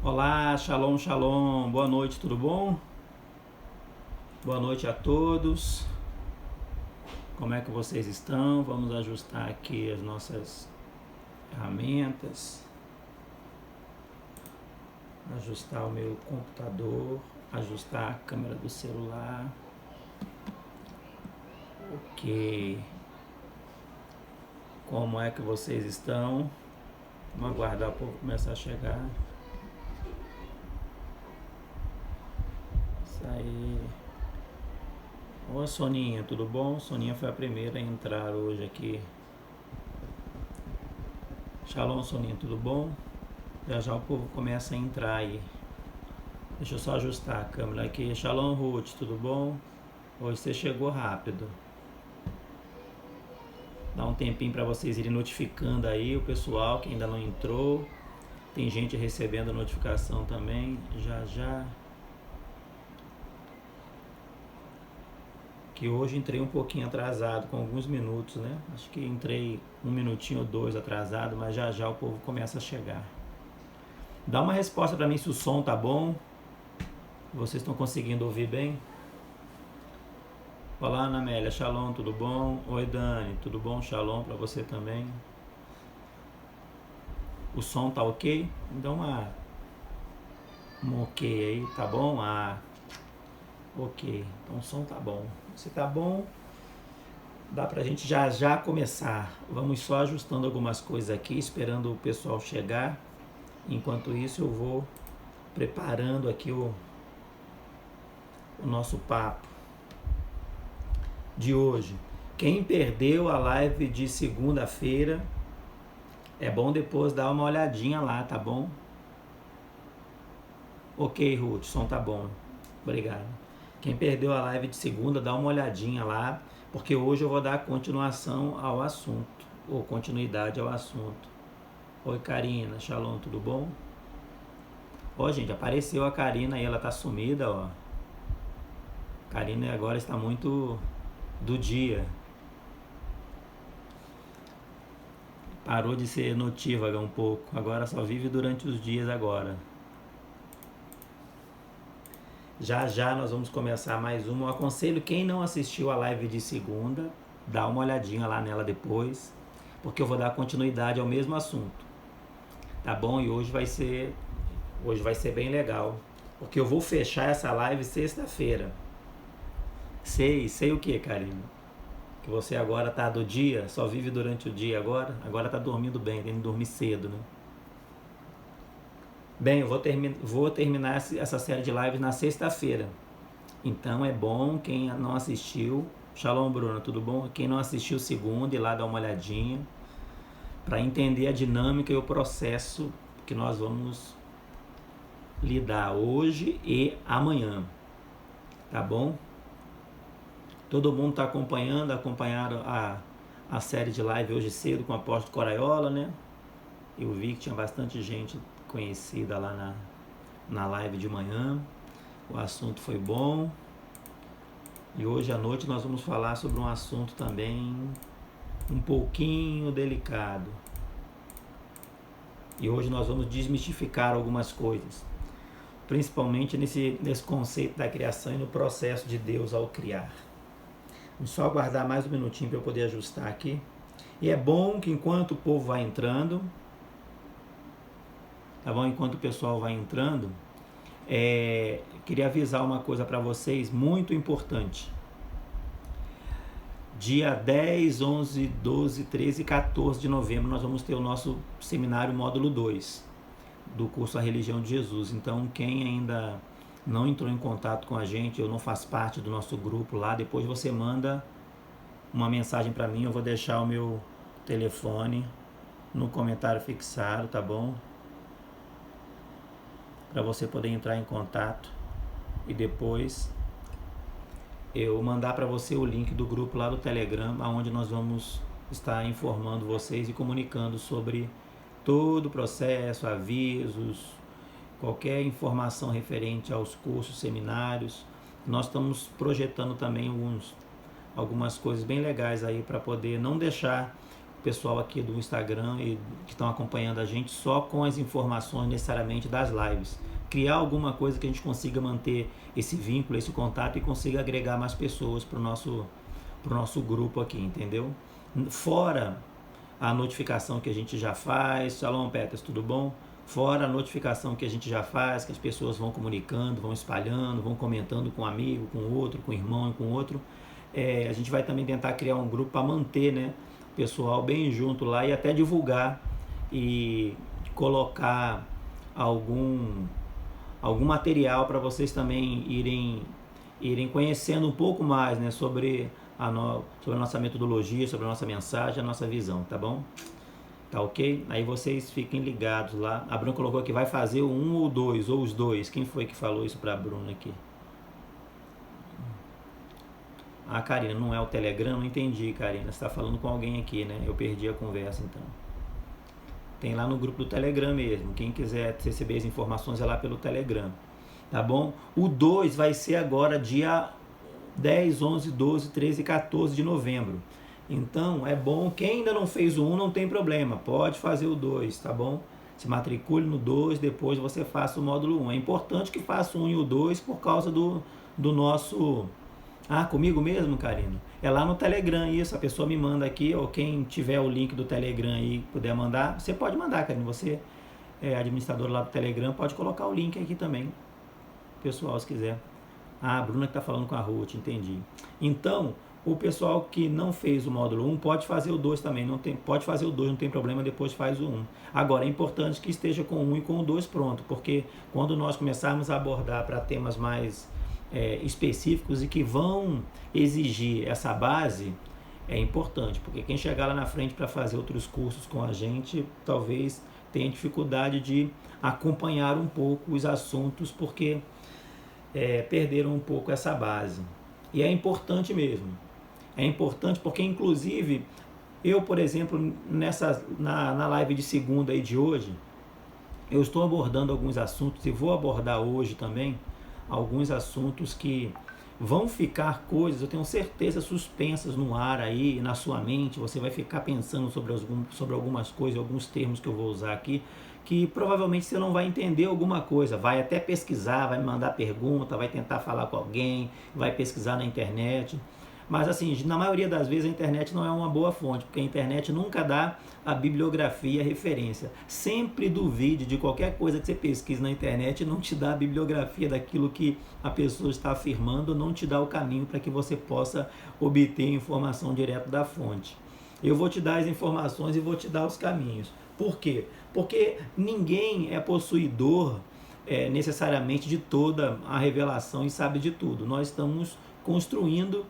Olá, shalom, shalom, boa noite, tudo bom? Boa noite a todos. Como é que vocês estão? Vamos ajustar aqui as nossas ferramentas. Ajustar o meu computador, ajustar a câmera do celular. Ok. Como é que vocês estão? Vamos aguardar o povo começar a chegar. Isso aí. Oi, Soninha, tudo bom? Soninha foi a primeira a entrar hoje aqui. Shalom, Soninha, tudo bom? Já já o povo começa a entrar aí. Deixa eu só ajustar a câmera aqui. Shalom, Ruth, tudo bom? Hoje você chegou rápido. Dá um tempinho para vocês irem notificando aí o pessoal que ainda não entrou. Tem gente recebendo a notificação também. Já já. Que hoje entrei um pouquinho atrasado, com alguns minutos, né? Acho que entrei 1 minutinho ou 2 atrasado, mas já já o povo começa a chegar. Dá uma resposta para mim se o som tá bom. Vocês estão conseguindo ouvir bem? Olá, Ana Amélia, shalom, tudo bom? Oi, Dani, tudo bom? Shalom para você também. O som tá ok? Dá um ok aí, tá bom? Ok, então o som tá bom. Se tá bom, dá pra gente já já começar. Vamos só ajustando algumas coisas aqui, esperando o pessoal chegar. Enquanto isso, eu vou preparando aqui o nosso papo de hoje. Quem perdeu a live de segunda-feira, é bom depois dar uma olhadinha lá, tá bom? Ok, Ruth, o som tá bom. Obrigado. Quem perdeu a live de segunda, dá uma olhadinha lá, porque hoje eu vou dar continuação ao assunto, ou continuidade ao assunto. Oi, Karina, shalom, tudo bom? Ó, gente, apareceu a Karina aí, ela tá sumida, ó. Karina agora está muito do dia. Parou de ser notívaga um pouco, agora só vive durante os dias agora. Já já nós vamos começar mais uma. Eu aconselho quem não assistiu a live de segunda, dá uma olhadinha lá nela depois, porque eu vou dar continuidade ao mesmo assunto. Tá bom? E hoje vai ser bem legal, porque eu vou fechar essa live sexta-feira. Sei o que, Karina? Que você agora tá do dia, só vive durante o dia agora tá dormindo bem, tem que dormir cedo, né? Bem, eu vou terminar essa série de lives na sexta-feira. Então é bom quem não assistiu. Shalom, Bruna, tudo bom? Quem não assistiu segunda, ir lá dar uma olhadinha para entender a dinâmica e o processo que nós vamos lidar hoje e amanhã. Tá bom? Todo mundo está acompanharam a série de live hoje cedo com o apóstolo Coraiola, né? Eu vi que tinha bastante gente conhecida lá na live de manhã. O assunto foi bom. E hoje à noite nós vamos falar sobre um assunto também um pouquinho delicado. E hoje nós vamos desmistificar algumas coisas, principalmente nesse conceito da criação e no processo de Deus ao criar. Vamos só aguardar mais um minutinho para eu poder ajustar aqui. E é bom que enquanto o povo vai entrando, tá bom? Enquanto o pessoal vai entrando, queria avisar uma coisa para vocês muito importante. Dia 10, 11, 12, 13 e 14 de novembro nós vamos ter o nosso seminário módulo 2 do curso A Religião de Jesus. Então quem ainda não entrou em contato com a gente ou não faz parte do nosso grupo lá, depois você manda uma mensagem para mim, eu vou deixar o meu telefone no comentário fixado, tá bom? Para você poder entrar em contato e depois eu mandar para você o link do grupo lá do Telegram, onde nós vamos estar informando vocês e comunicando sobre todo o processo, avisos, qualquer informação referente aos cursos, seminários. Nós estamos projetando também algumas coisas bem legais aí para poder não deixar pessoal aqui do Instagram e que estão acompanhando a gente só com as informações necessariamente das lives. Criar alguma coisa que a gente consiga manter esse vínculo, esse contato e consiga agregar mais pessoas para o nosso grupo aqui, entendeu? Fora a notificação que a gente já faz. Shalom, Peters, tudo bom? Fora a notificação que a gente já faz, que as pessoas vão comunicando, vão espalhando, vão comentando com um amigo, com outro, com um irmão e com outro. A gente vai também tentar criar um grupo para manter, né, o pessoal bem junto lá e até divulgar e colocar algum material para vocês também irem conhecendo um pouco mais, né, sobre a nossa metodologia, sobre a nossa mensagem, a nossa visão, tá bom? Tá ok? Aí vocês fiquem ligados lá. A Bruna colocou que vai fazer o 1 ou 2, ou os dois. Quem foi que falou isso pra Bruna aqui? Ah, Karina, não é o Telegram? Não entendi, Karina. Você tá falando com alguém aqui, né? Eu perdi a conversa, então. Tem lá no grupo do Telegram mesmo. Quem quiser receber as informações é lá pelo Telegram. Tá bom? O 2 vai ser agora dia 10, 11, 12, 13 e 14 de novembro. Então, é bom, quem ainda não fez o 1 não tem problema, pode fazer o 2, tá bom? Se matricule no 2, depois você faça o módulo 1. É importante que faça o 1 e o 2 por causa do nosso... Ah, comigo mesmo, Karina? É lá no Telegram isso, a pessoa me manda aqui, ou quem tiver o link do Telegram aí puder mandar, você pode mandar, Karina, você é administrador lá do Telegram, pode colocar o link aqui também, pessoal, se quiser. Ah, a Bruna que está falando com a Ruth, entendi. Então, o pessoal que não fez o módulo 1 pode fazer o 2 também, pode fazer o 2, não tem problema, depois faz o 1. Agora, é importante que esteja com o 1 e com o 2 pronto, porque quando nós começarmos a abordar para temas mais específicos e que vão exigir essa base, é importante, porque quem chegar lá na frente para fazer outros cursos com a gente, talvez tenha dificuldade de acompanhar um pouco os assuntos, porque perderam um pouco essa base. E é importante mesmo. É importante porque, inclusive, eu, por exemplo, na live de segunda aí de hoje, eu estou abordando alguns assuntos e vou abordar hoje também alguns assuntos que vão ficar coisas, eu tenho certeza, suspensas no ar aí, na sua mente. Você vai ficar pensando sobre algumas coisas, alguns termos que eu vou usar aqui, que provavelmente você não vai entender alguma coisa, vai até pesquisar, vai me mandar pergunta, vai tentar falar com alguém, vai pesquisar na internet. Mas assim, na maioria das vezes a internet não é uma boa fonte, porque a internet nunca dá a bibliografia, a referência. Sempre duvide de qualquer coisa que você pesquise na internet, não te dá a bibliografia daquilo que a pessoa está afirmando, não te dá o caminho para que você possa obter informação direto da fonte. Eu vou te dar as informações e vou te dar os caminhos. Por quê? Porque ninguém é possuidor necessariamente de toda a revelação e sabe de tudo. Nós estamos construindo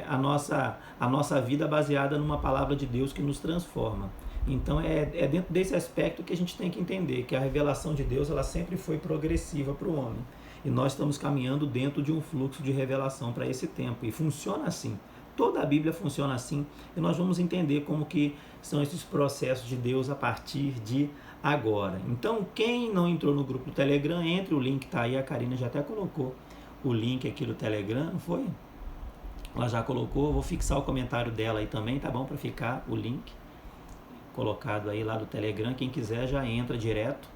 a nossa vida baseada numa palavra de Deus que nos transforma. Então é dentro desse aspecto que a gente tem que entender que a revelação de Deus ela sempre foi progressiva para o homem. E nós estamos caminhando dentro de um fluxo de revelação para esse tempo. E funciona assim. Toda a Bíblia funciona assim. E nós vamos entender como que são esses processos de Deus a partir de agora. Então, quem não entrou no grupo do Telegram, entre, o link está aí. A Karina já até colocou o link aqui do Telegram, não foi? Ela já colocou, vou fixar o comentário dela aí também, tá bom? Para ficar o link colocado aí lá do Telegram. Quem quiser já entra direto,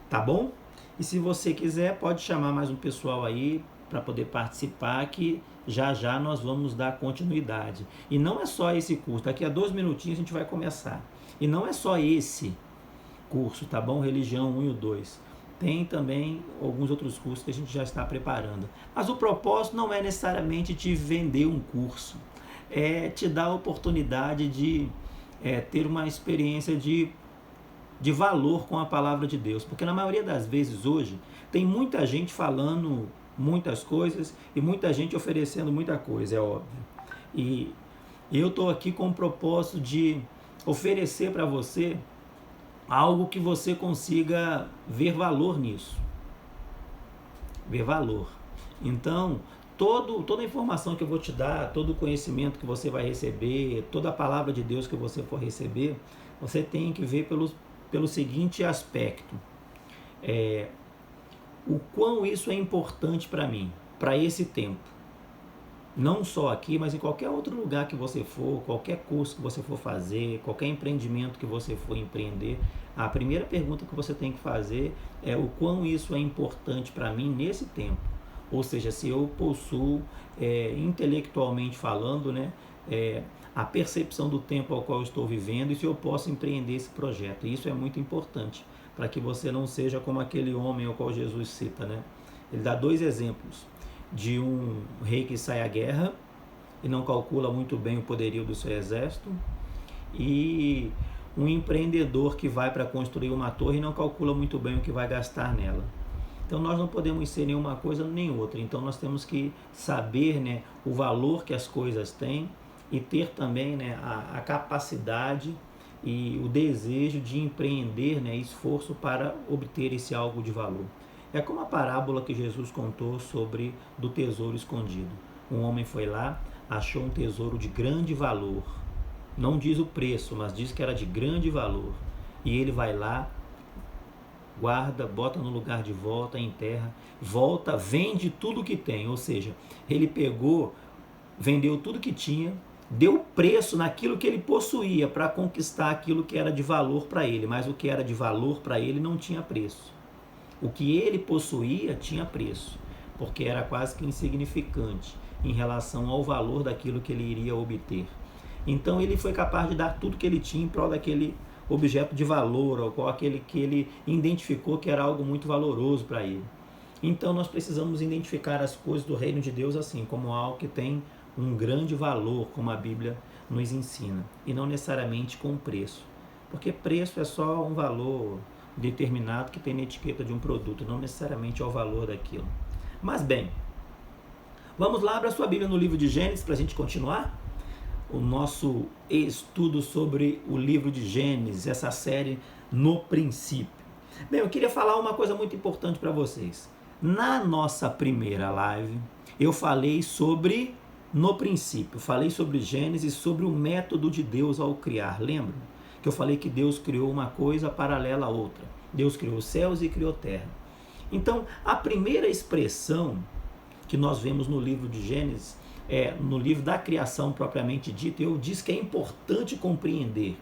tá bom? E se você quiser, pode chamar mais um pessoal aí para poder participar, que já nós vamos dar continuidade. E não é só esse curso, daqui a 2 minutinhos a gente vai começar. E não é só esse curso, tá bom? Religião 1 e o 2. Tem também alguns outros cursos que a gente já está preparando. Mas o propósito não é necessariamente te vender um curso. É te dar a oportunidade de ter uma experiência de valor com a palavra de Deus. Porque na maioria das vezes hoje, tem muita gente falando muitas coisas e muita gente oferecendo muita coisa, é óbvio. E eu estou aqui com o propósito de oferecer para você algo que você consiga ver valor nisso. Ver valor. Então, toda a informação que eu vou te dar, todo o conhecimento que você vai receber, toda a palavra de Deus que você for receber, você tem que ver pelo seguinte aspecto. O quão isso é importante para mim, para esse tempo. Não só aqui, mas em qualquer outro lugar que você for, qualquer curso que você for fazer, qualquer empreendimento que você for empreender, a primeira pergunta que você tem que fazer é o quão isso é importante para mim nesse tempo. Ou seja, se eu possuo, intelectualmente falando, né, a percepção do tempo ao qual eu estou vivendo e se eu posso empreender esse projeto. E isso é muito importante para que você não seja como aquele homem ao qual Jesus cita, né? Ele dá dois exemplos de um rei que sai à guerra e não calcula muito bem o poderio do seu exército, e um empreendedor que vai para construir uma torre e não calcula muito bem o que vai gastar nela. Então nós não podemos ser nenhuma coisa nem outra. Então nós temos que saber, né, o valor que as coisas têm e ter também, né, a capacidade e o desejo de empreender, né, esforço para obter esse algo de valor. É como a parábola que Jesus contou sobre do tesouro escondido. Um homem foi lá, achou um tesouro de grande valor. Não diz o preço, mas diz que era de grande valor. E ele vai lá, guarda, bota no lugar de volta, enterra, volta, vende tudo que tem. Ou seja, ele pegou, vendeu tudo que tinha, deu preço naquilo que ele possuía para conquistar aquilo que era de valor para ele, mas o que era de valor para ele não tinha preço. O que ele possuía tinha preço, porque era quase que insignificante em relação ao valor daquilo que ele iria obter. Então ele foi capaz de dar tudo que ele tinha em prol daquele objeto de valor, ou qual aquele que ele identificou que era algo muito valoroso para ele. Então nós precisamos identificar as coisas do reino de Deus assim, como algo que tem um grande valor, como a Bíblia nos ensina, e não necessariamente com preço, porque preço é só um valor determinado que tem na etiqueta de um produto, não necessariamente ao valor daquilo. Mas bem, vamos lá, abra sua Bíblia no livro de Gênesis para a gente continuar o nosso estudo sobre o livro de Gênesis, essa série No Princípio. Bem, eu queria falar uma coisa muito importante para vocês. Na nossa primeira live, eu falei sobre No Princípio, falei sobre Gênesis, sobre o método de Deus ao criar, lembra? Que eu falei que Deus criou uma coisa paralela à outra. Deus criou os céus e criou terra. Então, a primeira expressão que nós vemos no livro de Gênesis, no livro da criação propriamente dito, eu disse que é importante compreender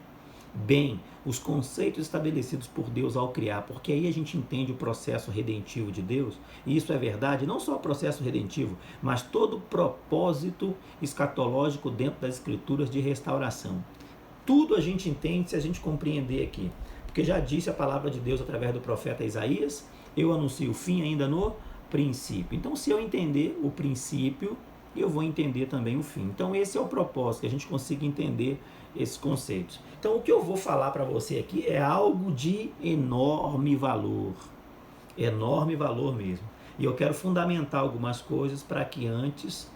bem os conceitos estabelecidos por Deus ao criar, porque aí a gente entende o processo redentivo de Deus, e isso é verdade, não só o processo redentivo, mas todo o propósito escatológico dentro das escrituras de restauração. Tudo a gente entende se a gente compreender aqui, porque já disse a palavra de Deus através do profeta Isaías, eu anuncio o fim ainda no princípio. Então, se eu entender o princípio, eu vou entender também o fim. Então, esse é o propósito, que a gente consiga entender esses conceitos. Então, o que eu vou falar para você aqui é algo de enorme valor mesmo. E eu quero fundamentar algumas coisas para que antes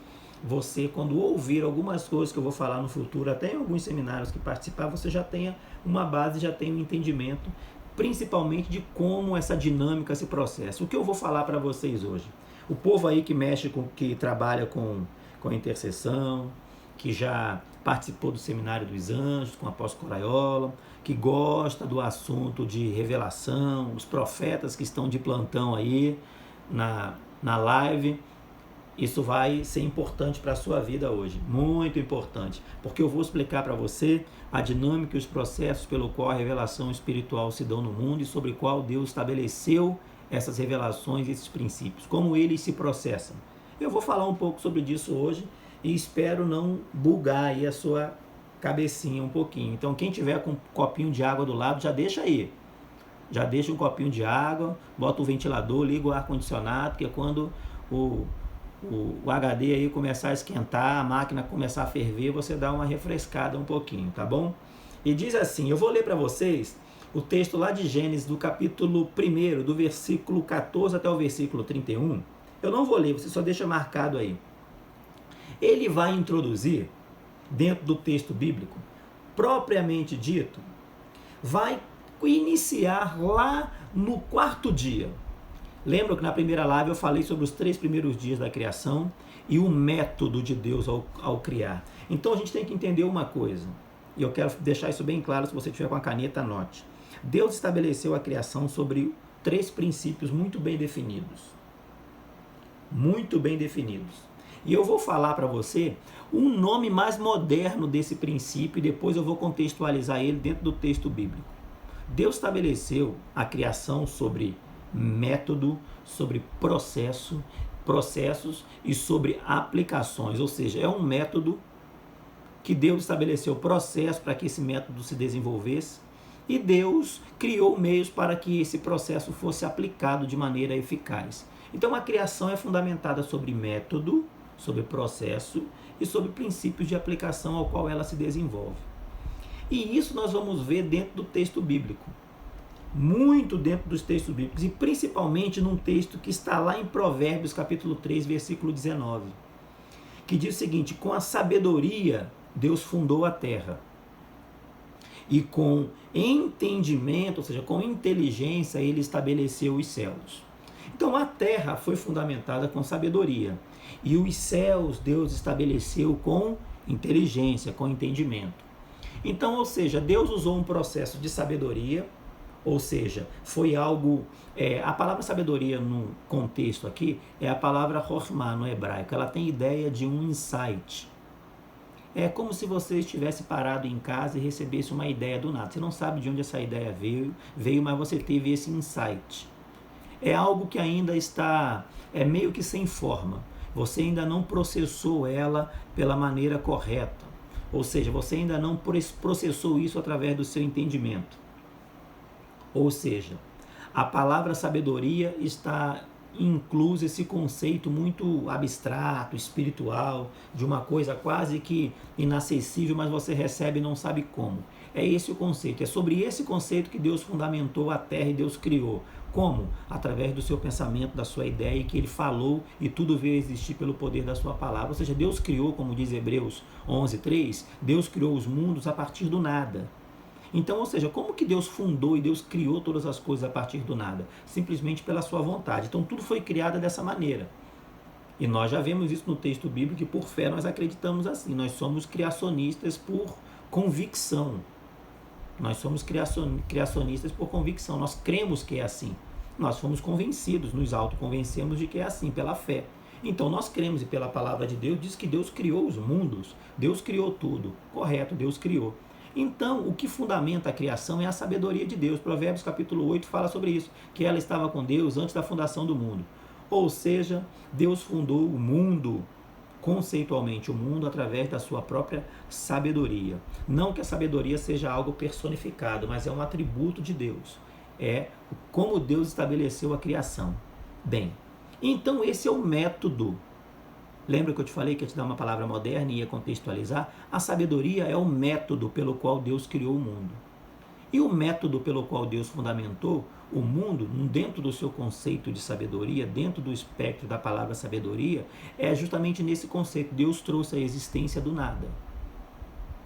você, quando ouvir algumas coisas que eu vou falar no futuro, até em alguns seminários que participar, você já tenha uma base, já tenha um entendimento, principalmente de como essa dinâmica se processa. O que eu vou falar para vocês hoje? O povo aí que mexe com, que trabalha com a intercessão, que já participou do Seminário dos Anjos, com o apóstolo Coraiola, que gosta do assunto de revelação, os profetas que estão de plantão aí na live, isso vai ser importante para a sua vida hoje, muito importante, porque eu vou explicar para você a dinâmica e os processos pelo qual a revelação espiritual se dão no mundo e sobre qual Deus estabeleceu essas revelações, esses princípios, como eles se processam. Eu vou falar um pouco sobre isso hoje e espero não bugar aí a sua cabecinha um pouquinho. Então quem tiver com um copinho de água do lado, já deixa aí. Já deixa um copinho de água, bota o ventilador, liga o ar-condicionado, porque quando o HD aí começar a esquentar, a máquina começar a ferver, você dá uma refrescada um pouquinho, tá bom? E diz assim, eu vou ler para vocês o texto lá de Gênesis, do capítulo 1, do versículo 14 até o versículo 31. Eu não vou ler, você só deixa marcado aí. Ele vai introduzir, dentro do texto bíblico, propriamente dito, vai iniciar lá no 4º dia. Lembra que na primeira live eu falei sobre os 3 primeiros dias da criação e o método de Deus ao criar. Então a gente tem que entender uma coisa, e eu quero deixar isso bem claro, se você tiver com a caneta, anote. Deus estabeleceu a criação sobre 3 princípios muito bem definidos. Muito bem definidos. E eu vou falar para você um nome mais moderno desse princípio e depois eu vou contextualizar ele dentro do texto bíblico. Deus estabeleceu a criação sobre método, sobre processos e sobre aplicações, ou seja, é um método que Deus estabeleceu processo para que esse método se desenvolvesse e Deus criou meios para que esse processo fosse aplicado de maneira eficaz. Então a criação é fundamentada sobre método, sobre processo e sobre princípios de aplicação ao qual ela se desenvolve. E isso nós vamos ver dentro do texto bíblico. Muito dentro dos textos bíblicos e principalmente num texto que está lá em Provérbios capítulo 3, versículo 19, que diz o seguinte: com a sabedoria Deus fundou a terra e com entendimento, ou seja, com inteligência ele estabeleceu os céus. Então a terra foi fundamentada com sabedoria e os céus Deus estabeleceu com inteligência, com entendimento. Então, ou seja, Deus usou um processo de sabedoria, ou seja, foi algo... a palavra sabedoria no contexto aqui é a palavra chokhmah no hebraico. Ela tem ideia de um insight. É como se você estivesse parado em casa e recebesse uma ideia do nada. Você não sabe de onde essa ideia veio, mas você teve esse insight. É algo que ainda está meio que sem forma. Você ainda não processou ela pela maneira correta. Ou seja, você ainda não processou isso através do seu entendimento. Ou seja, a palavra sabedoria está incluso esse conceito muito abstrato, espiritual, de uma coisa quase que inacessível, mas você recebe e não sabe como. É esse o conceito. É sobre esse conceito que Deus fundamentou a terra e Deus criou. Como? Através do seu pensamento, da sua ideia, e que ele falou e tudo veio a existir pelo poder da sua palavra. Ou seja, Deus criou, como diz Hebreus 11:3, Deus criou os mundos a partir do nada. Então, ou seja, como que Deus fundou e Deus criou todas as coisas a partir do nada? Simplesmente pela sua vontade. Então, tudo foi criado dessa maneira. E nós já vemos isso no texto bíblico, que por fé nós acreditamos assim. Nós somos criacionistas por convicção. Nós somos criacionistas por convicção. Nós cremos que é assim. Nós fomos convencidos, nos autoconvencemos de que é assim, pela fé. Então, nós cremos e pela palavra de Deus diz que Deus criou os mundos. Deus criou tudo. Correto, Deus criou. Então, o que fundamenta a criação é a sabedoria de Deus. Provérbios capítulo 8 fala sobre isso, que ela estava com Deus antes da fundação do mundo. Ou seja, Deus fundou o mundo, conceitualmente o mundo, através da sua própria sabedoria. Não que a sabedoria seja algo personificado, mas é um atributo de Deus. É como Deus estabeleceu a criação. Bem, então esse é o método. Lembra que eu te falei que ia te dar uma palavra moderna e ia contextualizar? A sabedoria é o método pelo qual Deus criou o mundo. E o método pelo qual Deus fundamentou o mundo, dentro do seu conceito de sabedoria, dentro do espectro da palavra sabedoria, é justamente nesse conceito. Deus trouxe a existência do nada.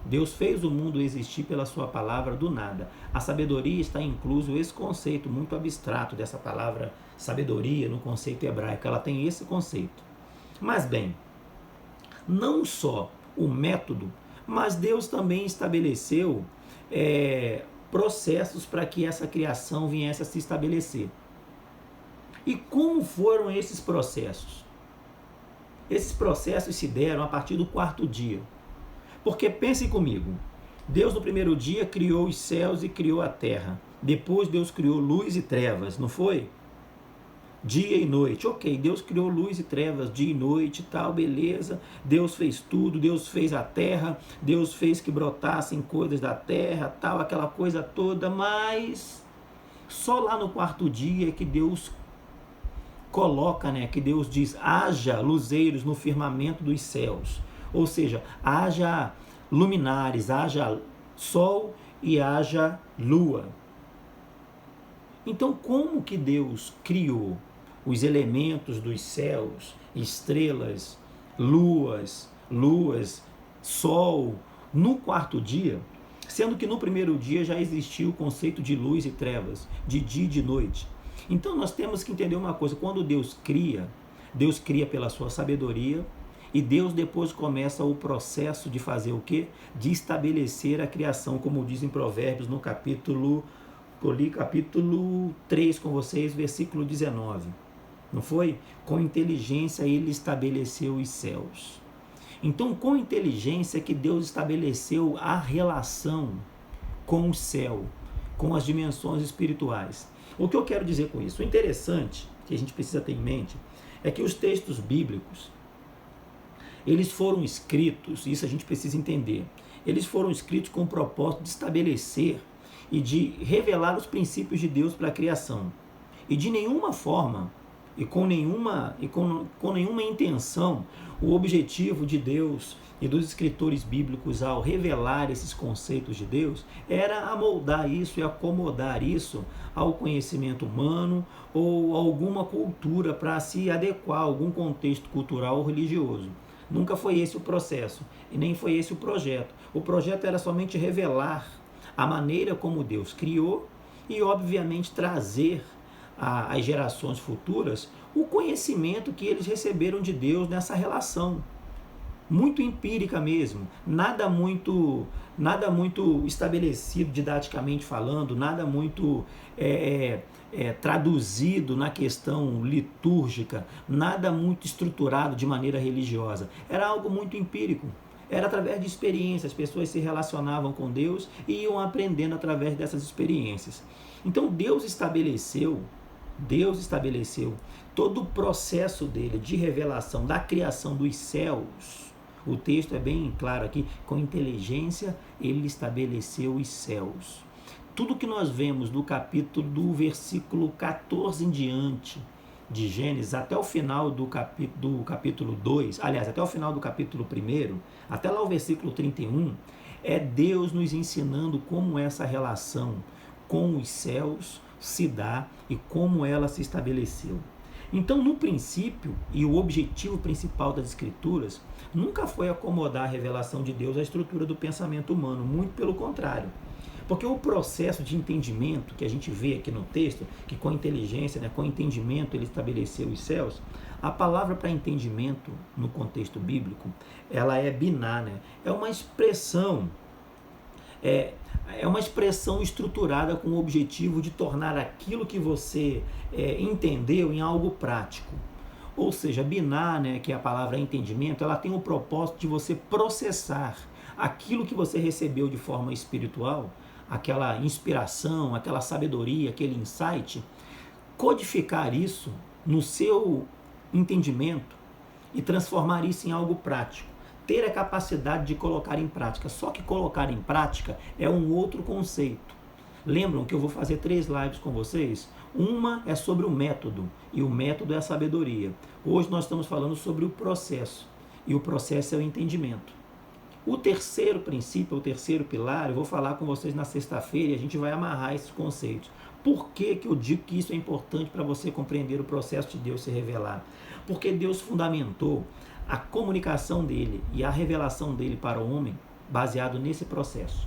Deus fez o mundo existir pela sua palavra do nada. A sabedoria está incluso esse conceito muito abstrato dessa palavra sabedoria no conceito hebraico. Ela tem esse conceito. Mas bem, não só o método, mas Deus também estabeleceu processos para que essa criação viesse a se estabelecer. E como foram esses processos? Esses processos se deram a partir do 4º dia. Porque pensem comigo, Deus no primeiro dia criou os céus e criou a terra. Depois Deus criou luz e trevas, não foi? Dia e noite, ok, Deus criou luz e trevas, dia e noite e tal, beleza, Deus fez tudo, Deus fez a terra, Deus fez que brotassem coisas da terra, tal, aquela coisa toda, mas só lá no 4º dia que Deus coloca, que Deus diz, haja luzeiros no firmamento dos céus, ou seja, haja luminares, haja sol e haja lua. Então, como que Deus criou os elementos dos céus, estrelas, luas, sol, no 4º dia, sendo que no primeiro dia já existia o conceito de luz e trevas, de dia e de noite? Então, nós temos que entender uma coisa, quando Deus cria pela sua sabedoria, e Deus depois começa o processo de fazer o quê? De estabelecer a criação, como diz em Provérbios, no capítulo 3 com vocês, versículo 19. não foi? Com inteligência ele estabeleceu os céus. Então, com inteligência é que Deus estabeleceu a relação com o céu, com as dimensões espirituais. O que eu quero dizer com isso? O interessante, que a gente precisa ter em mente, é que os textos bíblicos, eles foram escritos, isso a gente precisa entender, eles foram escritos com o propósito de estabelecer e de revelar os princípios de Deus para a criação. E de nenhuma forma, e com nenhuma intenção, o objetivo de Deus e dos escritores bíblicos ao revelar esses conceitos de Deus era amoldar isso e acomodar isso ao conhecimento humano ou alguma cultura para se adequar a algum contexto cultural ou religioso. Nunca foi esse o processo e nem foi esse o projeto. O projeto era somente revelar a maneira como Deus criou e, obviamente, trazer às gerações futuras o conhecimento que eles receberam de Deus nessa relação. Muito empírica mesmo, nada muito estabelecido didaticamente falando, nada muito traduzido na questão litúrgica, nada muito estruturado de maneira religiosa. Era algo muito empírico. Era através de experiências, as pessoas se relacionavam com Deus e iam aprendendo através dessas experiências. Então Deus estabeleceu todo o processo dele de revelação da criação dos céus. O texto é bem claro aqui, com inteligência ele estabeleceu os céus. Tudo que nós vemos do versículo 14 em diante de Gênesis, até o final do capítulo 2, aliás, até o final do capítulo 1, até lá o versículo 31, é Deus nos ensinando como essa relação com os céus se dá e como ela se estabeleceu. Então, no princípio, e o objetivo principal das Escrituras, nunca foi acomodar a revelação de Deus à estrutura do pensamento humano, muito pelo contrário. Porque o processo de entendimento que a gente vê aqui no texto, que com inteligência, com entendimento ele estabeleceu os céus, a palavra para entendimento no contexto bíblico, ela é biná, é uma expressão estruturada com o objetivo de tornar aquilo que você entendeu em algo prático. Ou seja, biná, que é a palavra entendimento, ela tem o propósito de você processar aquilo que você recebeu de forma espiritual, aquela inspiração, aquela sabedoria, aquele insight, codificar isso no seu entendimento e transformar isso em algo prático. Ter a capacidade de colocar em prática. Só que colocar em prática é um outro conceito. Lembram que eu vou fazer 3 lives com vocês? Uma é sobre o método, e o método é a sabedoria. Hoje nós estamos falando sobre o processo, e o processo é o entendimento. O terceiro princípio, o terceiro pilar, eu vou falar com vocês na sexta-feira e a gente vai amarrar esses conceitos. Por que eu digo que isso é importante para você compreender o processo de Deus se revelar? Porque Deus fundamentou a comunicação dele e a revelação dele para o homem baseado nesse processo.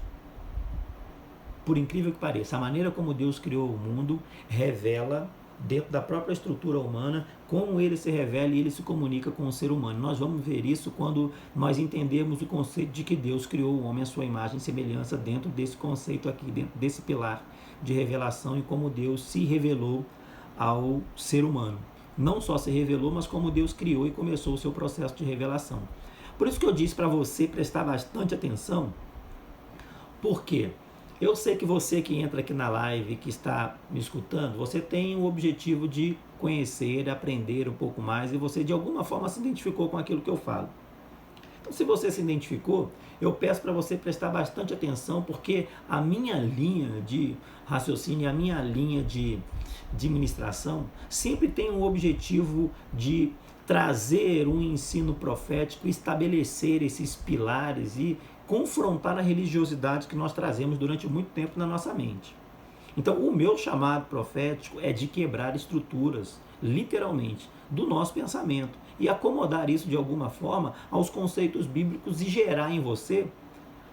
Por incrível que pareça, a maneira como Deus criou o mundo revela, dentro da própria estrutura humana, como ele se revela e ele se comunica com o ser humano. Nós vamos ver isso quando nós entendermos o conceito de que Deus criou o homem à sua imagem e semelhança dentro desse conceito aqui, dentro desse pilar de revelação e como Deus se revelou ao ser humano. Não só se revelou, mas como Deus criou e começou o seu processo de revelação. Por isso que eu disse para você prestar bastante atenção, porque eu sei que você que entra aqui na live, que está me escutando, você tem o objetivo de conhecer, aprender um pouco mais e você de alguma forma se identificou com aquilo que eu falo. Então, se você se identificou, eu peço para você prestar bastante atenção, porque a minha linha de raciocínio, a minha linha de ministração sempre tem o objetivo de trazer um ensino profético, estabelecer esses pilares e confrontar a religiosidade que nós trazemos durante muito tempo na nossa mente. Então, o meu chamado profético é de quebrar estruturas, literalmente, do nosso pensamento e acomodar isso de alguma forma aos conceitos bíblicos e gerar em você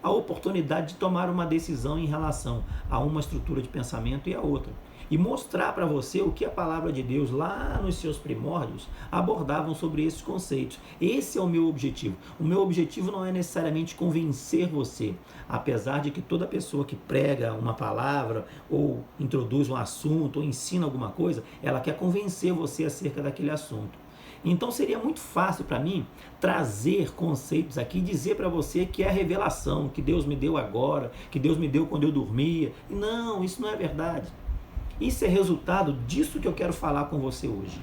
a oportunidade de tomar uma decisão em relação a uma estrutura de pensamento e a outra. e mostrar para você o que a palavra de Deus lá nos seus primórdios abordavam sobre esses conceitos. Esse é o meu objetivo. O meu objetivo não é necessariamente convencer você, apesar de que toda pessoa que prega uma palavra ou introduz um assunto ou ensina alguma coisa, ela quer convencer você acerca daquele assunto. Então seria muito fácil para mim trazer conceitos aqui e dizer para você que é a revelação, que Deus me deu agora, que Deus me deu quando eu dormia. E não, isso não é verdade. Isso é resultado disso que eu quero falar com você hoje.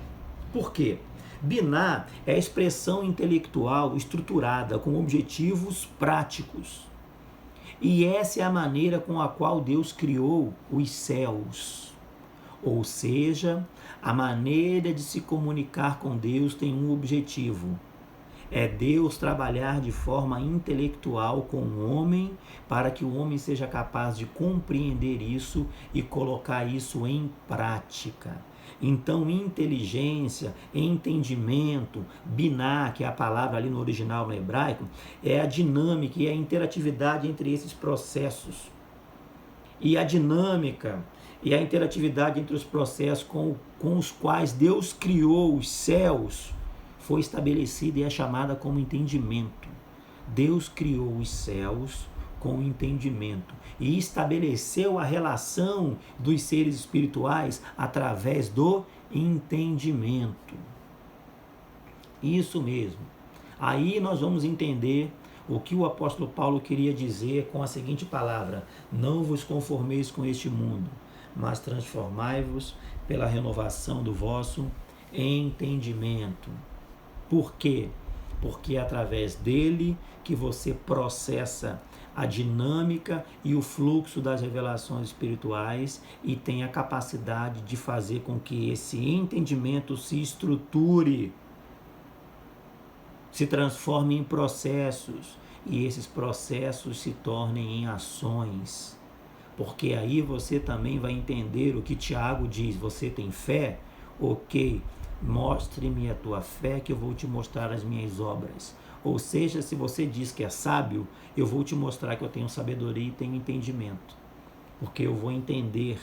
Por quê? Biná é a expressão intelectual estruturada com objetivos práticos. E essa é a maneira com a qual Deus criou os céus. Ou seja, a maneira de se comunicar com Deus tem um objetivo. É Deus trabalhar de forma intelectual com o homem para que o homem seja capaz de compreender isso e colocar isso em prática. Então, inteligência, entendimento, biná, que é a palavra ali no original no hebraico, é a dinâmica e a interatividade entre esses processos. E a dinâmica e a interatividade entre os processos com os quais Deus criou os céus foi estabelecida e é chamada como entendimento. Deus criou os céus com entendimento e estabeleceu a relação dos seres espirituais através do entendimento. Isso mesmo. Aí nós vamos entender o que o apóstolo Paulo queria dizer com a seguinte palavra: não vos conformeis com este mundo, mas transformai-vos pela renovação do vosso entendimento. Por quê? Porque é através dele que você processa a dinâmica e o fluxo das revelações espirituais e tem a capacidade de fazer com que esse entendimento se estruture, se transforme em processos e esses processos se tornem em ações. Porque aí você também vai entender o que Tiago diz: você tem fé? Ok, mostre-me a tua fé que eu vou te mostrar as minhas obras. Ou seja, se você diz que é sábio, eu vou te mostrar que eu tenho sabedoria e tenho entendimento. Porque eu vou entender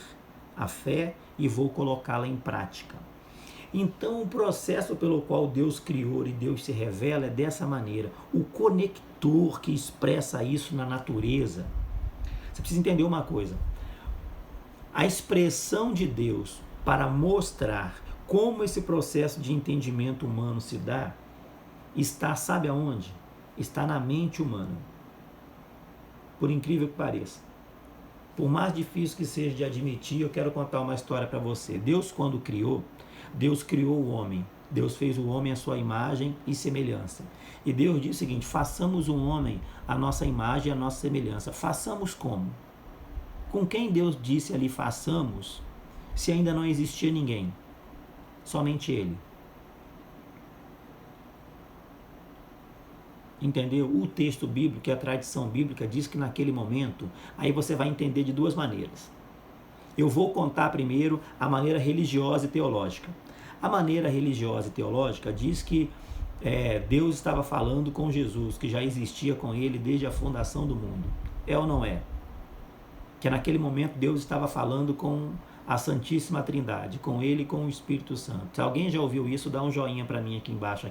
a fé e vou colocá-la em prática. Então, o processo pelo qual Deus criou e Deus se revela é dessa maneira. O conector que expressa isso na natureza. Você precisa entender uma coisa. A expressão de Deus para mostrar como esse processo de entendimento humano se dá, está, sabe aonde? Está na mente humana. Por incrível que pareça. Por mais difícil que seja de admitir, eu quero contar uma história para você. Deus, quando criou, Deus criou o homem. Deus fez o homem à sua imagem e semelhança. E Deus disse o seguinte: façamos um homem à nossa imagem e à nossa semelhança. Façamos como? Com quem Deus disse ali façamos, se ainda não existia ninguém? Somente ele. Entendeu? O texto bíblico e a tradição bíblica diz que naquele momento, aí você vai entender de duas maneiras. Eu vou contar primeiro a maneira religiosa e teológica. A maneira religiosa e teológica diz que Deus estava falando com Jesus, que já existia com ele desde a fundação do mundo. É ou não é? Que naquele momento Deus estava falando com a Santíssima Trindade, com ele e com o Espírito Santo. Se alguém já ouviu isso, dá um joinha para mim aqui embaixo,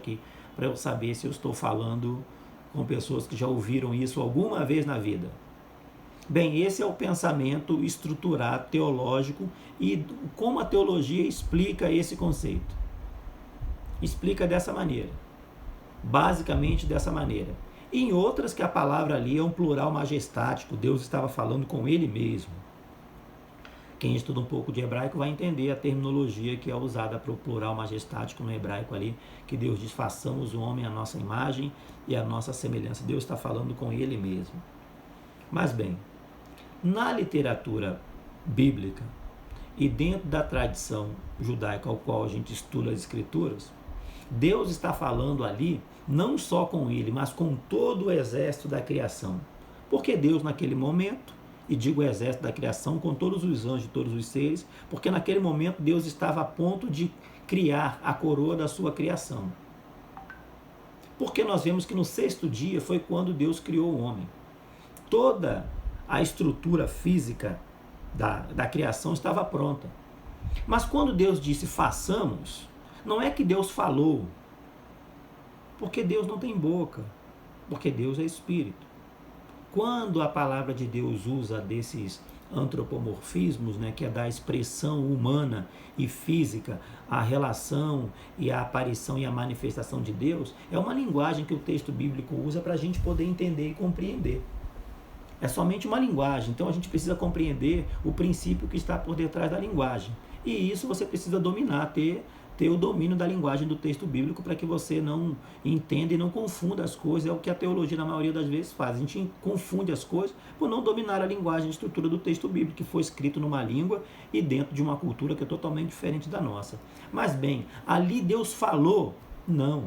para eu saber se eu estou falando com pessoas que já ouviram isso alguma vez na vida. Bem, esse é o pensamento estruturado, teológico, e como a teologia explica esse conceito. Explica dessa maneira, basicamente dessa maneira. E em outras que a palavra ali é um plural majestático, Deus estava falando com ele mesmo. Quem estuda um pouco de hebraico vai entender a terminologia que é usada para o plural majestático no hebraico ali, que Deus diz: façamos o homem à nossa imagem e à nossa semelhança. Deus está falando com ele mesmo. Mas bem, na literatura bíblica e dentro da tradição judaica ao qual a gente estuda as escrituras, Deus está falando ali não só com ele, mas com todo o exército da criação. Porque Deus naquele momento, e digo o exército da criação, com todos os anjos e todos os seres, porque naquele momento Deus estava a ponto de criar a coroa da sua criação. Porque nós vemos que no sexto dia foi quando Deus criou o homem. Toda a estrutura física da criação estava pronta. Mas quando Deus disse façamos, não é que Deus falou, porque Deus não tem boca, porque Deus é espírito. Quando a palavra de Deus usa desses antropomorfismos, né, que é da expressão humana e física, a relação e a aparição e a manifestação de Deus, é uma linguagem que o texto bíblico usa para a gente poder entender e compreender. É somente uma linguagem, então a gente precisa compreender o princípio que está por detrás da linguagem. E isso você precisa dominar, ter o domínio da linguagem do texto bíblico para que você não entenda e não confunda as coisas. É o que a teologia na maioria das vezes faz. A gente confunde as coisas por não dominar a linguagem, a estrutura do texto bíblico, que foi escrito numa língua e dentro de uma cultura que é totalmente diferente da nossa. Mas bem, ali Deus falou? Não.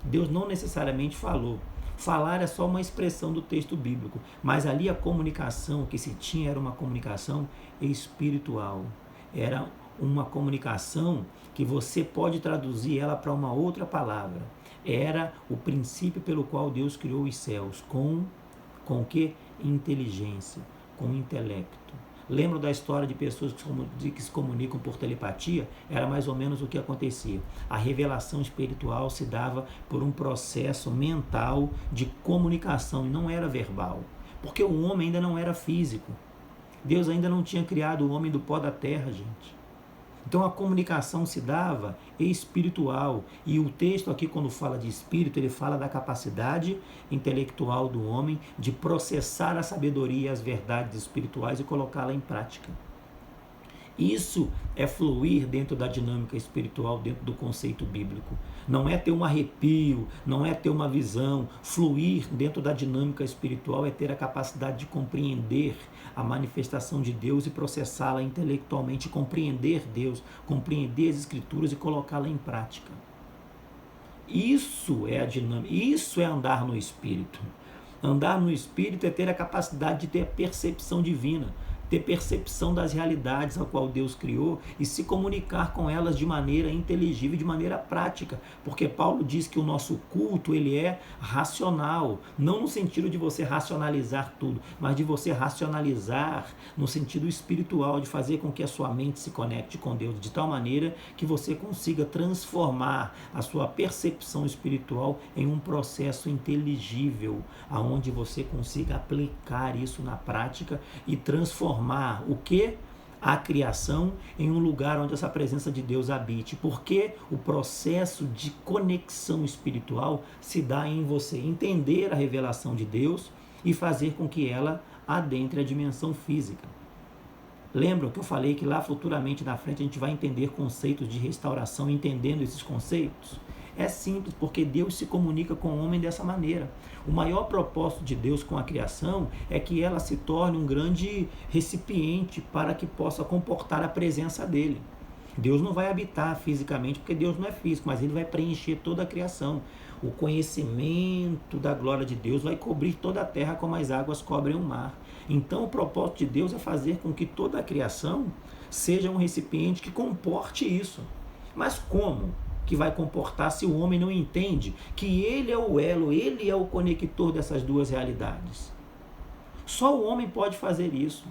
Deus não necessariamente falou. Falar é só uma expressão do texto bíblico, mas ali a comunicação que se tinha era uma comunicação espiritual. Era uma comunicação que você pode traduzir ela para uma outra palavra. Era o princípio pelo qual Deus criou os céus, com que? Inteligência, com intelecto. Lembro da história de pessoas que se comunicam por telepatia? Era mais ou menos o que acontecia. A revelação espiritual se dava por um processo mental de comunicação e não era verbal, porque o homem ainda não era físico. Deus ainda não tinha criado o homem do pó da terra, gente. Então a comunicação se dava espiritual, e o texto aqui, quando fala de espírito, ele fala da capacidade intelectual do homem de processar a sabedoria e as verdades espirituais e colocá-la em prática. Isso é fluir dentro da dinâmica espiritual, dentro do conceito bíblico. Não é ter um arrepio, não é ter uma visão. Fluir dentro da dinâmica espiritual é ter a capacidade de compreender a manifestação de Deus e processá-la intelectualmente, compreender Deus, compreender as Escrituras e colocá-la em prática. Isso é a dinâmica, isso é andar no Espírito. Andar no Espírito é ter a capacidade de ter a percepção divina, ter percepção das realidades a qual Deus criou e se comunicar com elas de maneira inteligível, de maneira prática, porque Paulo diz que o nosso culto ele é racional, não no sentido de você racionalizar tudo, mas de você racionalizar no sentido espiritual, de fazer com que a sua mente se conecte com Deus de tal maneira que você consiga transformar a sua percepção espiritual em um processo inteligível, aonde você consiga aplicar isso na prática e transformar o que? A criação em um lugar onde essa presença de Deus habite, porque o processo de conexão espiritual se dá em você entender a revelação de Deus e fazer com que ela adentre a dimensão física. Lembram que eu falei que lá futuramente na frente a gente vai entender conceitos de restauração, entendendo esses conceitos? É simples, porque Deus se comunica com o homem dessa maneira. O maior propósito de Deus com a criação é que ela se torne um grande recipiente para que possa comportar a presença dele. Deus não vai habitar fisicamente, porque Deus não é físico, mas ele vai preencher toda a criação. O conhecimento da glória de Deus vai cobrir toda a terra como as águas cobrem o mar. Então o propósito de Deus é fazer com que toda a criação seja um recipiente que comporte isso. Mas como que vai comportar se o homem não entende que ele é o elo, ele é o conector dessas duas realidades? Só o homem pode fazer isso.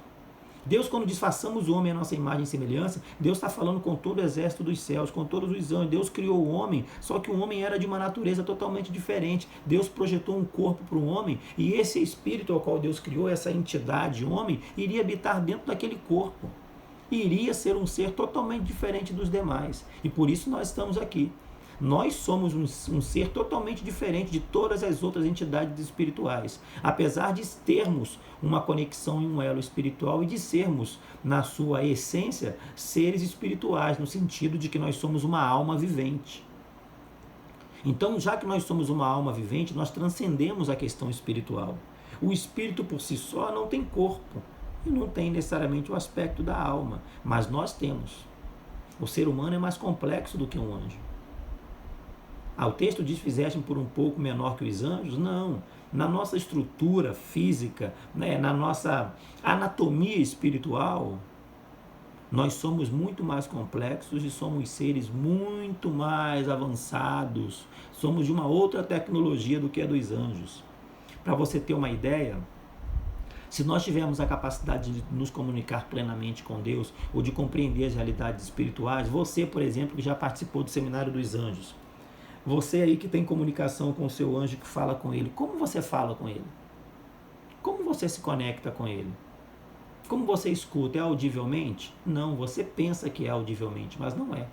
Deus, quando diz façamos o homem à nossa imagem e semelhança, Deus está falando com todo o exército dos céus, com todos os anjos. Deus criou o homem, só que o homem era de uma natureza totalmente diferente. Deus projetou um corpo para o homem e esse espírito ao qual Deus criou, essa entidade homem, iria habitar dentro daquele corpo. Iria ser um ser totalmente diferente dos demais. E por isso nós estamos aqui. Nós somos um ser totalmente diferente de todas as outras entidades espirituais. Apesar de termos uma conexão e um elo espiritual e de sermos, na sua essência, seres espirituais, no sentido de que nós somos uma alma vivente. Então, já que nós somos uma alma vivente, nós transcendemos a questão espiritual. O espírito por si só não tem corpo. E não tem necessariamente o aspecto da alma, mas nós temos. O ser humano é mais complexo do que um anjo. O texto diz, fizeste por um pouco menor que os anjos? Não. Na nossa estrutura física, né, na nossa anatomia espiritual, nós somos muito mais complexos e somos seres muito mais avançados. Somos de uma outra tecnologia do que a dos anjos. Para você ter uma ideia, Se nós tivermos a capacidade de nos comunicar plenamente com Deus ou de compreender as realidades espirituais, você, por exemplo, que já participou do Seminário dos Anjos, você aí que tem comunicação com o seu anjo, que fala com ele, como você fala com ele? Como você se conecta com ele? Como você escuta? É audivelmente? Não, você pensa que é audivelmente, mas não é.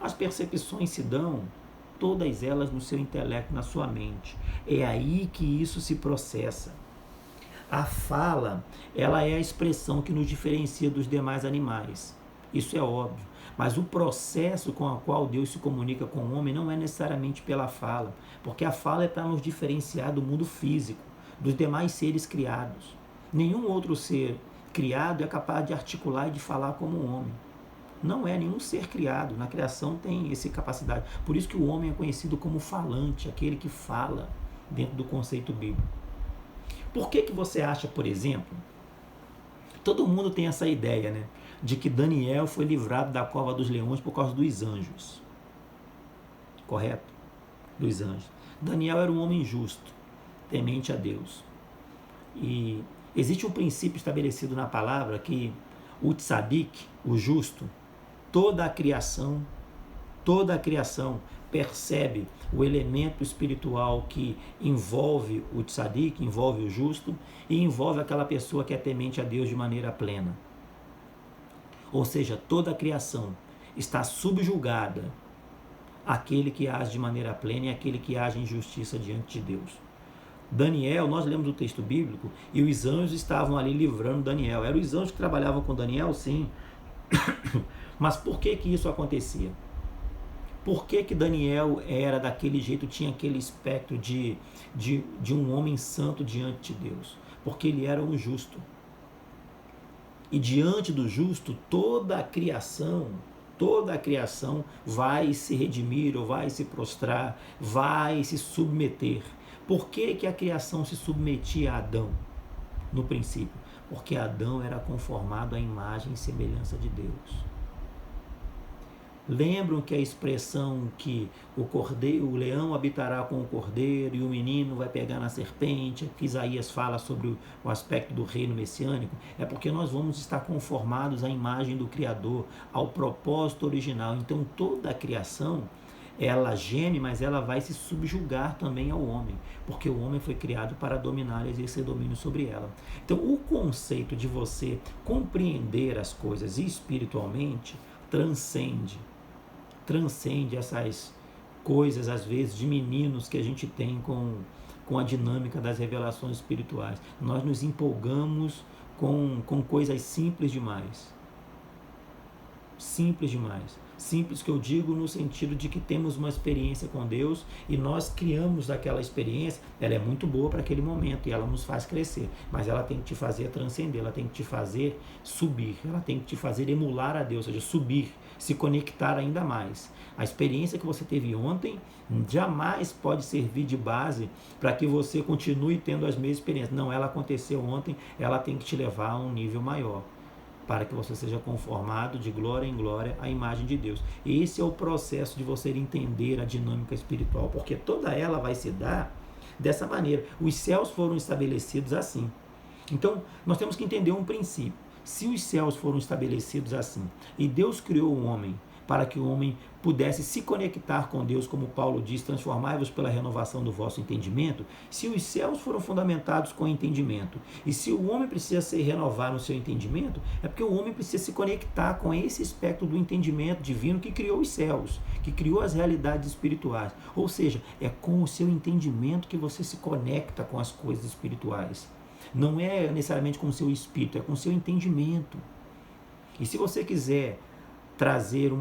As percepções se dão, todas elas no seu intelecto, na sua mente. É aí que isso se processa. A fala, ela é a expressão que nos diferencia dos demais animais. Isso é óbvio. Mas o processo com o qual Deus se comunica com o homem não é necessariamente pela fala, porque a fala é para nos diferenciar do mundo físico, dos demais seres criados. Nenhum outro ser criado é capaz de articular e de falar como o homem. Não é nenhum ser criado. Na criação tem essa capacidade. Por isso que o homem é conhecido como falante, aquele que fala dentro do conceito bíblico. Por que você acha, por exemplo, todo mundo tem essa ideia, né, de que Daniel foi livrado da cova dos leões por causa dos anjos. Correto? Dos anjos. Daniel era um homem justo, temente a Deus. E existe um princípio estabelecido na palavra que o tzadik, o justo, toda a criação percebe o elemento espiritual que envolve o tzadik, envolve o justo e envolve aquela pessoa que é temente a Deus de maneira plena. Ou seja, toda a criação está subjugada àquele que age de maneira plena e àquele que age em justiça diante de Deus. Daniel, nós lemos o texto bíblico e os anjos estavam ali livrando Daniel. Eram os anjos que trabalhavam com Daniel, sim. Mas por que isso acontecia? Por que Daniel era daquele jeito, tinha aquele aspecto de um homem santo diante de Deus? Porque ele era um justo. E diante do justo, toda a criação vai se redimir ou vai se prostrar, vai se submeter. Por que a criação se submetia a Adão no princípio? Porque Adão era conformado à imagem e semelhança de Deus. Lembram que a expressão que o leão habitará com o cordeiro e o menino vai pegar na serpente, que Isaías fala sobre o aspecto do reino messiânico, é porque nós vamos estar conformados à imagem do Criador, ao propósito original. Então toda a criação, ela geme, mas ela vai se subjugar também ao homem, porque o homem foi criado para dominar e exercer domínio sobre ela. Então o conceito de você compreender as coisas espiritualmente transcende essas coisas, às vezes, de meninos que a gente tem com a dinâmica das revelações espirituais. Nós nos empolgamos com coisas simples demais. Simples demais. Simples que eu digo no sentido de que temos uma experiência com Deus e nós criamos aquela experiência, ela é muito boa para aquele momento e ela nos faz crescer, mas ela tem que te fazer transcender, ela tem que te fazer subir, ela tem que te fazer emular a Deus, ou seja, subir, se conectar ainda mais. A experiência que você teve ontem jamais pode servir de base para que você continue tendo as mesmas experiências. Não, ela aconteceu ontem, ela tem que te levar a um nível maior, para que você seja conformado de glória em glória à imagem de Deus. E esse é o processo de você entender a dinâmica espiritual, porque toda ela vai se dar dessa maneira. Os céus foram estabelecidos assim. Então, nós temos que entender um princípio. Se os céus foram estabelecidos assim, e Deus criou o homem para que o homem pudesse se conectar com Deus, como Paulo diz, transformai-vos pela renovação do vosso entendimento, se os céus foram fundamentados com entendimento, e se o homem precisa se renovar no seu entendimento, é porque o homem precisa se conectar com esse aspecto do entendimento divino que criou os céus, que criou as realidades espirituais. Ou seja, é com o seu entendimento que você se conecta com as coisas espirituais. Não é necessariamente com o seu espírito, é com o seu entendimento. E se você quiser trazer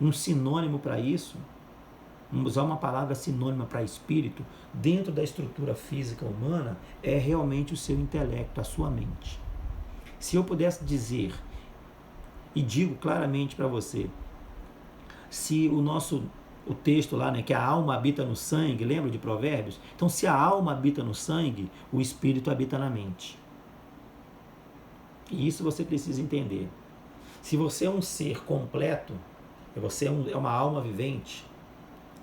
um sinônimo para isso, usar uma palavra sinônima para espírito, dentro da estrutura física humana, é realmente o seu intelecto, a sua mente. Se eu pudesse dizer, e digo claramente para você, se o texto lá, né, que a alma habita no sangue, lembra de Provérbios? Então, se a alma habita no sangue, o espírito habita na mente. E isso você precisa entender. Se você é um ser completo, você é uma alma vivente,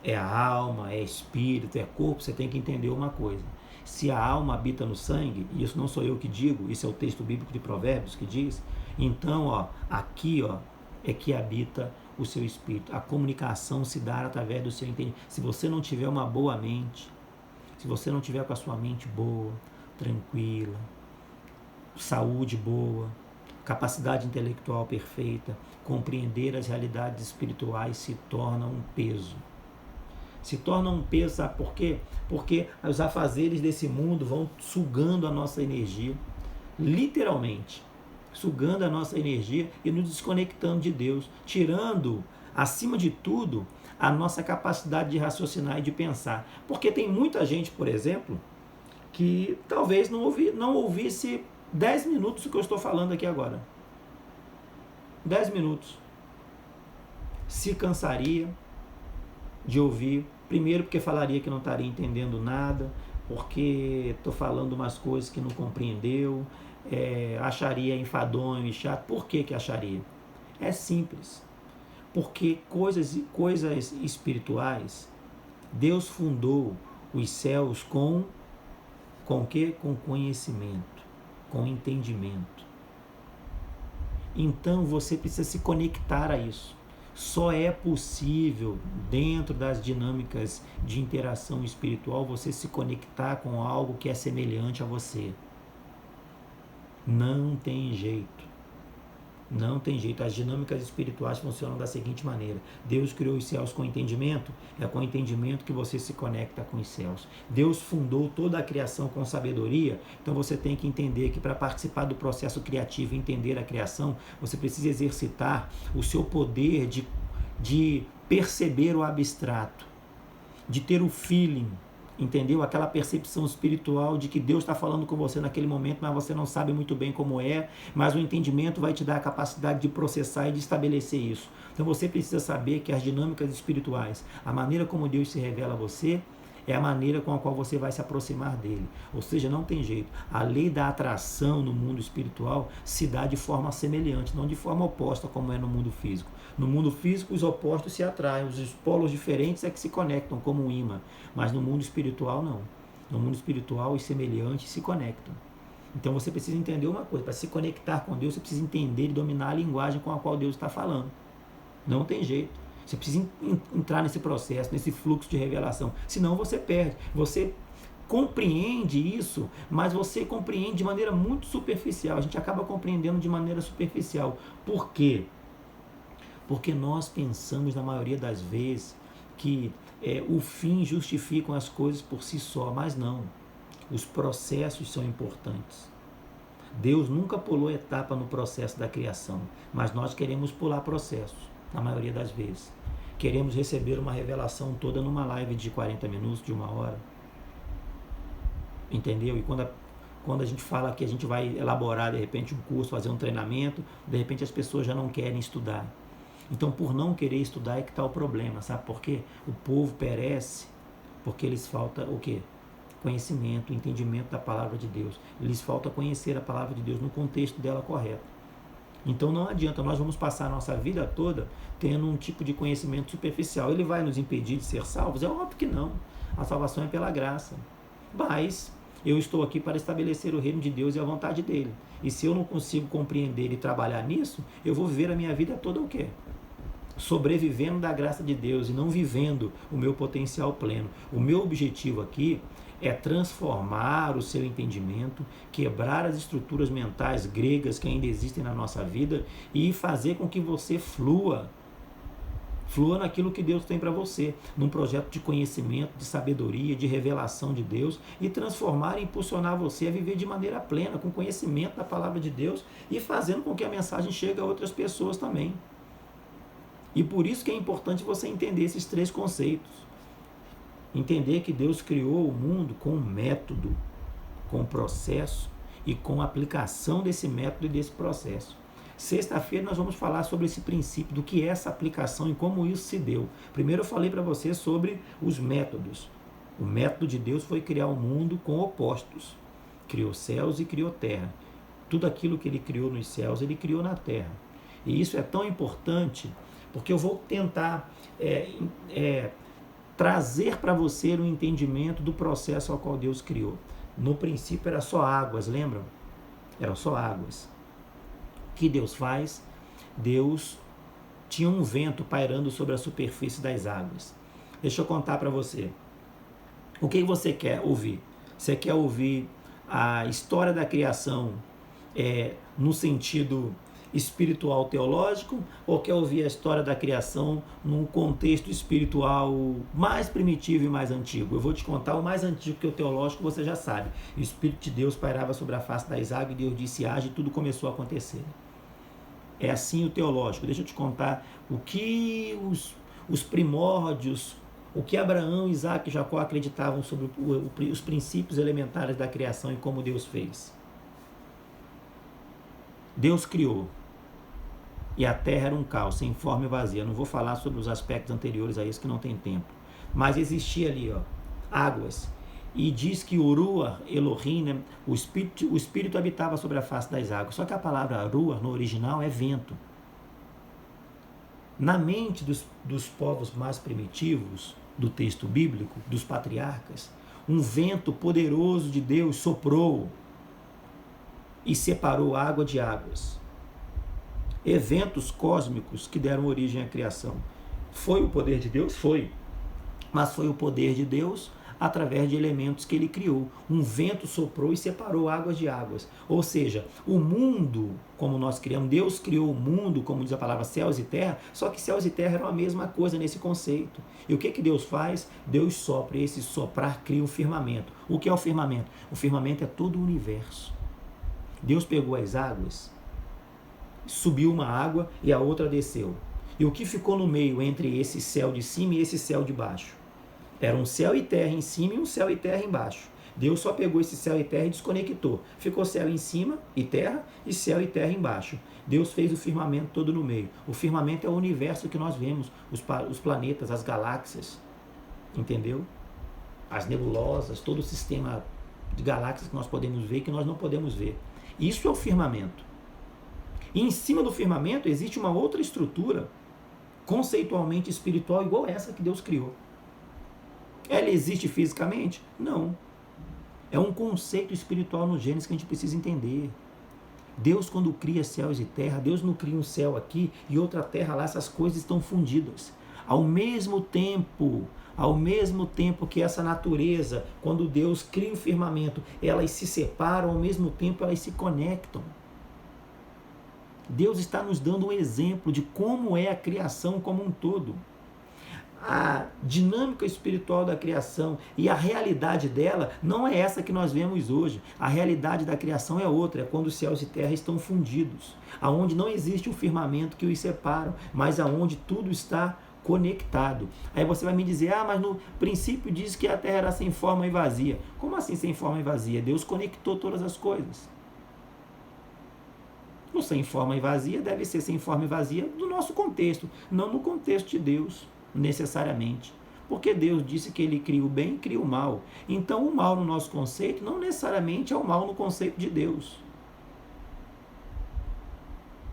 é a alma, é espírito, é corpo, você tem que entender uma coisa. Se a alma habita no sangue, e isso não sou eu que digo, isso é o texto bíblico de Provérbios que diz, então, aqui, é que habita o seu espírito. A comunicação se dá através do seu entendimento. Se você não tiver uma boa mente, se você não tiver com a sua mente boa, tranquila, saúde boa, capacidade intelectual perfeita, compreender as realidades espirituais se torna um peso. Se torna um peso, sabe por quê? Porque os afazeres desse mundo vão sugando a nossa energia, literalmente, sugando a nossa energia e nos desconectando de Deus, tirando, acima de tudo, a nossa capacidade de raciocinar e de pensar. Porque tem muita gente, por exemplo, que talvez não ouvisse 10 minutos do que eu estou falando aqui agora. 10 minutos. Se cansaria de ouvir, primeiro porque falaria que não estaria entendendo nada, porque estou falando umas coisas que não compreendeu, acharia enfadonho e chato. Por que acharia? É simples. Porque coisas espirituais, Deus fundou os céus com o quê? Com conhecimento, com entendimento. Então você precisa se conectar a isso. Só é possível, dentro das dinâmicas de interação espiritual, você se conectar com algo que é semelhante a você. Não tem jeito. Não tem jeito. As dinâmicas espirituais funcionam da seguinte maneira: Deus criou os céus com entendimento, é com entendimento que você se conecta com os céus. Deus fundou toda a criação com sabedoria, então você tem que entender que para participar do processo criativo e entender a criação, você precisa exercitar o seu poder de perceber o abstrato, de ter o feeling, entendeu? Aquela percepção espiritual de que Deus está falando com você naquele momento, mas você não sabe muito bem como é, mas o entendimento vai te dar a capacidade de processar e de estabelecer isso. Então você precisa saber que as dinâmicas espirituais, a maneira como Deus se revela a você, é a maneira com a qual você vai se aproximar dele. Ou seja, não tem jeito. A lei da atração no mundo espiritual se dá de forma semelhante, não de forma oposta como é no mundo físico. No mundo físico, os opostos se atraem, os polos diferentes é que se conectam como um imã. Mas no mundo espiritual, não. No mundo espiritual, os semelhantes se conectam. Então você precisa entender uma coisa: para se conectar com Deus, você precisa entender e dominar a linguagem com a qual Deus está falando. Não tem jeito. Você precisa entrar nesse processo, nesse fluxo de revelação. Senão você perde. Você compreende isso, mas você compreende de maneira muito superficial. A gente acaba compreendendo de maneira superficial. Por quê? Porque nós pensamos, na maioria das vezes, que o fim justifica as coisas por si só, mas não. Os processos são importantes. Deus nunca pulou etapa no processo da criação, mas nós queremos pular processos, na maioria das vezes. Queremos receber uma revelação toda numa live de 40 minutos, de 1 hora. Entendeu? E quando a gente fala que a gente vai elaborar, de repente, um curso, fazer um treinamento, de repente as pessoas já não querem estudar. Então, por não querer estudar é que está o problema, sabe por quê? O povo perece porque lhes falta o quê? Conhecimento, entendimento da palavra de Deus. Lhes falta conhecer a palavra de Deus no contexto dela correto. Então não adianta, nós vamos passar a nossa vida toda tendo um tipo de conhecimento superficial. Ele vai nos impedir de ser salvos? É óbvio que não. A salvação é pela graça. Mas eu estou aqui para estabelecer o reino de Deus e a vontade dele. E se eu não consigo compreender e trabalhar nisso, eu vou viver a minha vida toda o quê? Sobrevivendo da graça de Deus e não vivendo o meu potencial pleno. O meu objetivo aqui é transformar o seu entendimento, quebrar as estruturas mentais gregas que ainda existem na nossa vida e fazer com que você flua naquilo que Deus tem para você, num projeto de conhecimento, de sabedoria, de revelação de Deus, e transformar e impulsionar você a viver de maneira plena, com conhecimento da palavra de Deus e fazendo com que a mensagem chegue a outras pessoas também. E por isso que é importante você entender esses 3 conceitos. Entender que Deus criou o mundo com método, com processo e com aplicação desse método e desse processo. Sexta-feira nós vamos falar sobre esse princípio, do que é essa aplicação e como isso se deu. Primeiro eu falei para você sobre os métodos. O método de Deus foi criar o mundo com opostos. Criou céus e criou terra. Tudo aquilo que ele criou nos céus, ele criou na terra. E isso é tão importante, porque eu vou tentar trazer para você o entendimento do processo ao qual Deus criou. No princípio era só águas, lembram? Eram só águas. O que Deus faz? Deus tinha um vento pairando sobre a superfície das águas. Deixa eu contar para você. O que você quer ouvir? Você quer ouvir a história da criação no sentido espiritual teológico, ou quer ouvir a história da criação num contexto espiritual mais primitivo e mais antigo? Eu vou te contar o mais antigo, que o teológico você já sabe. O Espírito de Deus pairava sobre a face das águas e Deus disse haja e tudo começou a acontecer. É assim o teológico. Deixa eu te contar o que os primórdios, o que Abraão, Isaac e Jacó acreditavam sobre os princípios elementares da criação e como Deus fez. Deus criou. E a terra era um caos, sem forma e vazia. Não vou falar sobre os aspectos anteriores a isso, que não tem tempo. Mas existia ali, águas. E diz que o Ruach Elohim, né, o Espírito habitava sobre a face das águas. Só que a palavra Ruach, no original, é vento. Na mente dos povos mais primitivos, do texto bíblico, dos patriarcas, um vento poderoso de Deus soprou e separou água de águas. Eventos cósmicos que deram origem à criação. Foi o poder de Deus? Foi. Mas foi o poder de Deus através de elementos que ele criou. Um vento soprou e separou águas de águas. Ou seja, o mundo, como nós criamos, Deus criou o mundo, como diz a palavra, céus e terra, só que céus e terra eram a mesma coisa nesse conceito. E o que Deus faz? Deus sopra, e esse soprar cria um firmamento. O que é o firmamento? O firmamento é todo o universo. Deus pegou as águas, subiu uma água e a outra desceu. E o que ficou no meio entre esse céu de cima e esse céu de baixo? Era um céu e terra em cima e um céu e terra embaixo. Deus só pegou esse céu e terra e desconectou. Ficou céu em cima e céu e terra embaixo. Deus fez o firmamento todo no meio. O firmamento é o universo que nós vemos, os planetas, as galáxias, entendeu? As nebulosas, todo o sistema de galáxias que nós podemos ver e que nós não podemos ver. Isso é o firmamento. E em cima do firmamento existe uma outra estrutura conceitualmente espiritual igual essa que Deus criou. Ela existe fisicamente? Não. É um conceito espiritual no Gênesis que a gente precisa entender. Deus, quando cria céus e terra, Deus não cria um céu aqui e outra terra lá, essas coisas estão fundidas. Ao mesmo tempo que essa natureza, quando Deus cria um firmamento, elas se separam, ao mesmo tempo elas se conectam. Deus está nos dando um exemplo de como é a criação como um todo. A dinâmica espiritual da criação e a realidade dela não é essa que nós vemos hoje. A realidade da criação é outra, é quando os céus e terra estão fundidos, aonde não existe um firmamento que os separa, mas aonde tudo está conectado. Aí você vai me dizer, mas no princípio diz que a terra era sem forma e vazia. Como assim sem forma e vazia? Deus conectou todas as coisas. No sem forma e vazia deve ser sem forma e vazia do nosso contexto, não no contexto de Deus, necessariamente. Porque Deus disse que ele cria o bem e cria o mal. Então o mal no nosso conceito não necessariamente é o mal no conceito de Deus.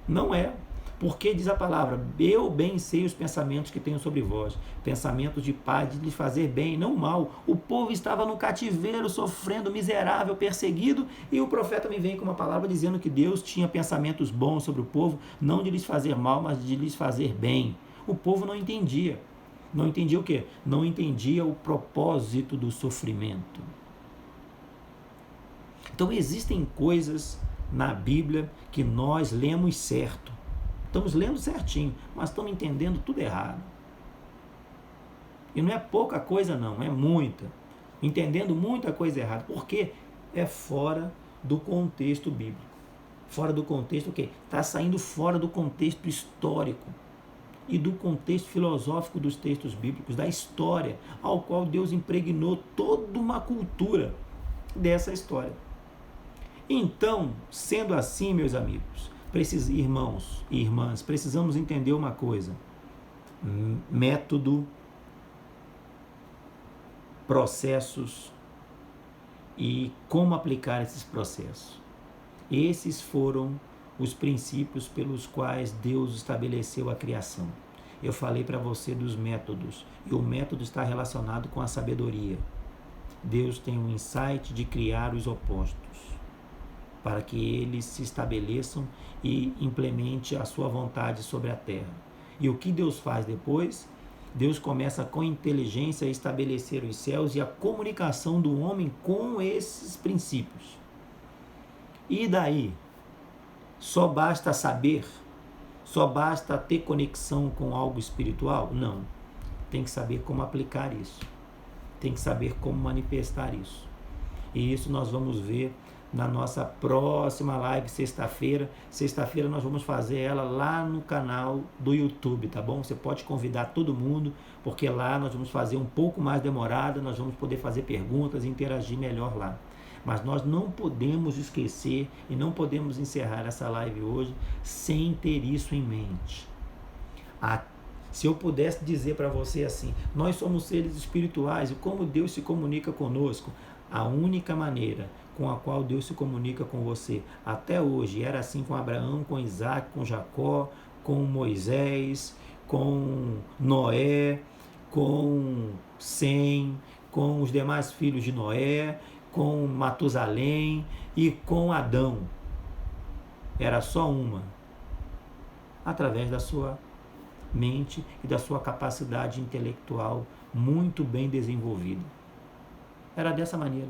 Não é. Porque diz a palavra, eu bem sei os pensamentos que tenho sobre vós, pensamentos de paz, de lhes fazer bem, não mal. O povo estava no cativeiro, sofrendo, miserável, perseguido, e o profeta me vem com uma palavra dizendo que Deus tinha pensamentos bons sobre o povo, não de lhes fazer mal, mas de lhes fazer bem. O povo não entendia. Não entendia o quê? Não entendia o propósito do sofrimento. Então existem coisas na Bíblia que nós lemos certo. Estamos lendo certinho, mas estamos entendendo tudo errado. E não é pouca coisa não, é muita. Entendendo muita coisa errada. Porque é fora do contexto bíblico. Fora do contexto o quê? Está saindo fora do contexto histórico e do contexto filosófico dos textos bíblicos, da história, ao qual Deus impregnou toda uma cultura dessa história. Então, sendo assim, meus amigos, irmãos e irmãs, precisamos entender uma coisa: método, processos e como aplicar esses processos. Esses foram os princípios pelos quais Deus estabeleceu a criação. Eu falei para você dos métodos, e o método está relacionado com a sabedoria. Deus tem um insight de criar os opostos, para que eles se estabeleçam e implemente a sua vontade sobre a terra. E o que Deus faz depois? Deus começa com inteligência a estabelecer os céus e a comunicação do homem com esses princípios. E daí? Só basta saber? Só basta ter conexão com algo espiritual? Não. Tem que saber como aplicar isso. Tem que saber como manifestar isso. E isso nós vamos ver na nossa próxima live, sexta-feira. Sexta-feira nós vamos fazer ela lá no canal do YouTube, tá bom? Você pode convidar todo mundo, porque lá nós vamos fazer um pouco mais demorada, nós vamos poder fazer perguntas e interagir melhor lá. Mas nós não podemos esquecer e não podemos encerrar essa live hoje sem ter isso em mente. Se eu pudesse dizer para você assim, nós somos seres espirituais e como Deus se comunica conosco, a única maneira com a qual Deus se comunica com você até hoje era assim com Abraão, com Isaac, com Jacó, com Moisés, com Noé, com Sem, com os demais filhos de Noé, com Matusalém e com Adão. Era só uma, através da sua mente e da sua capacidade intelectual muito bem desenvolvida. Era dessa maneira.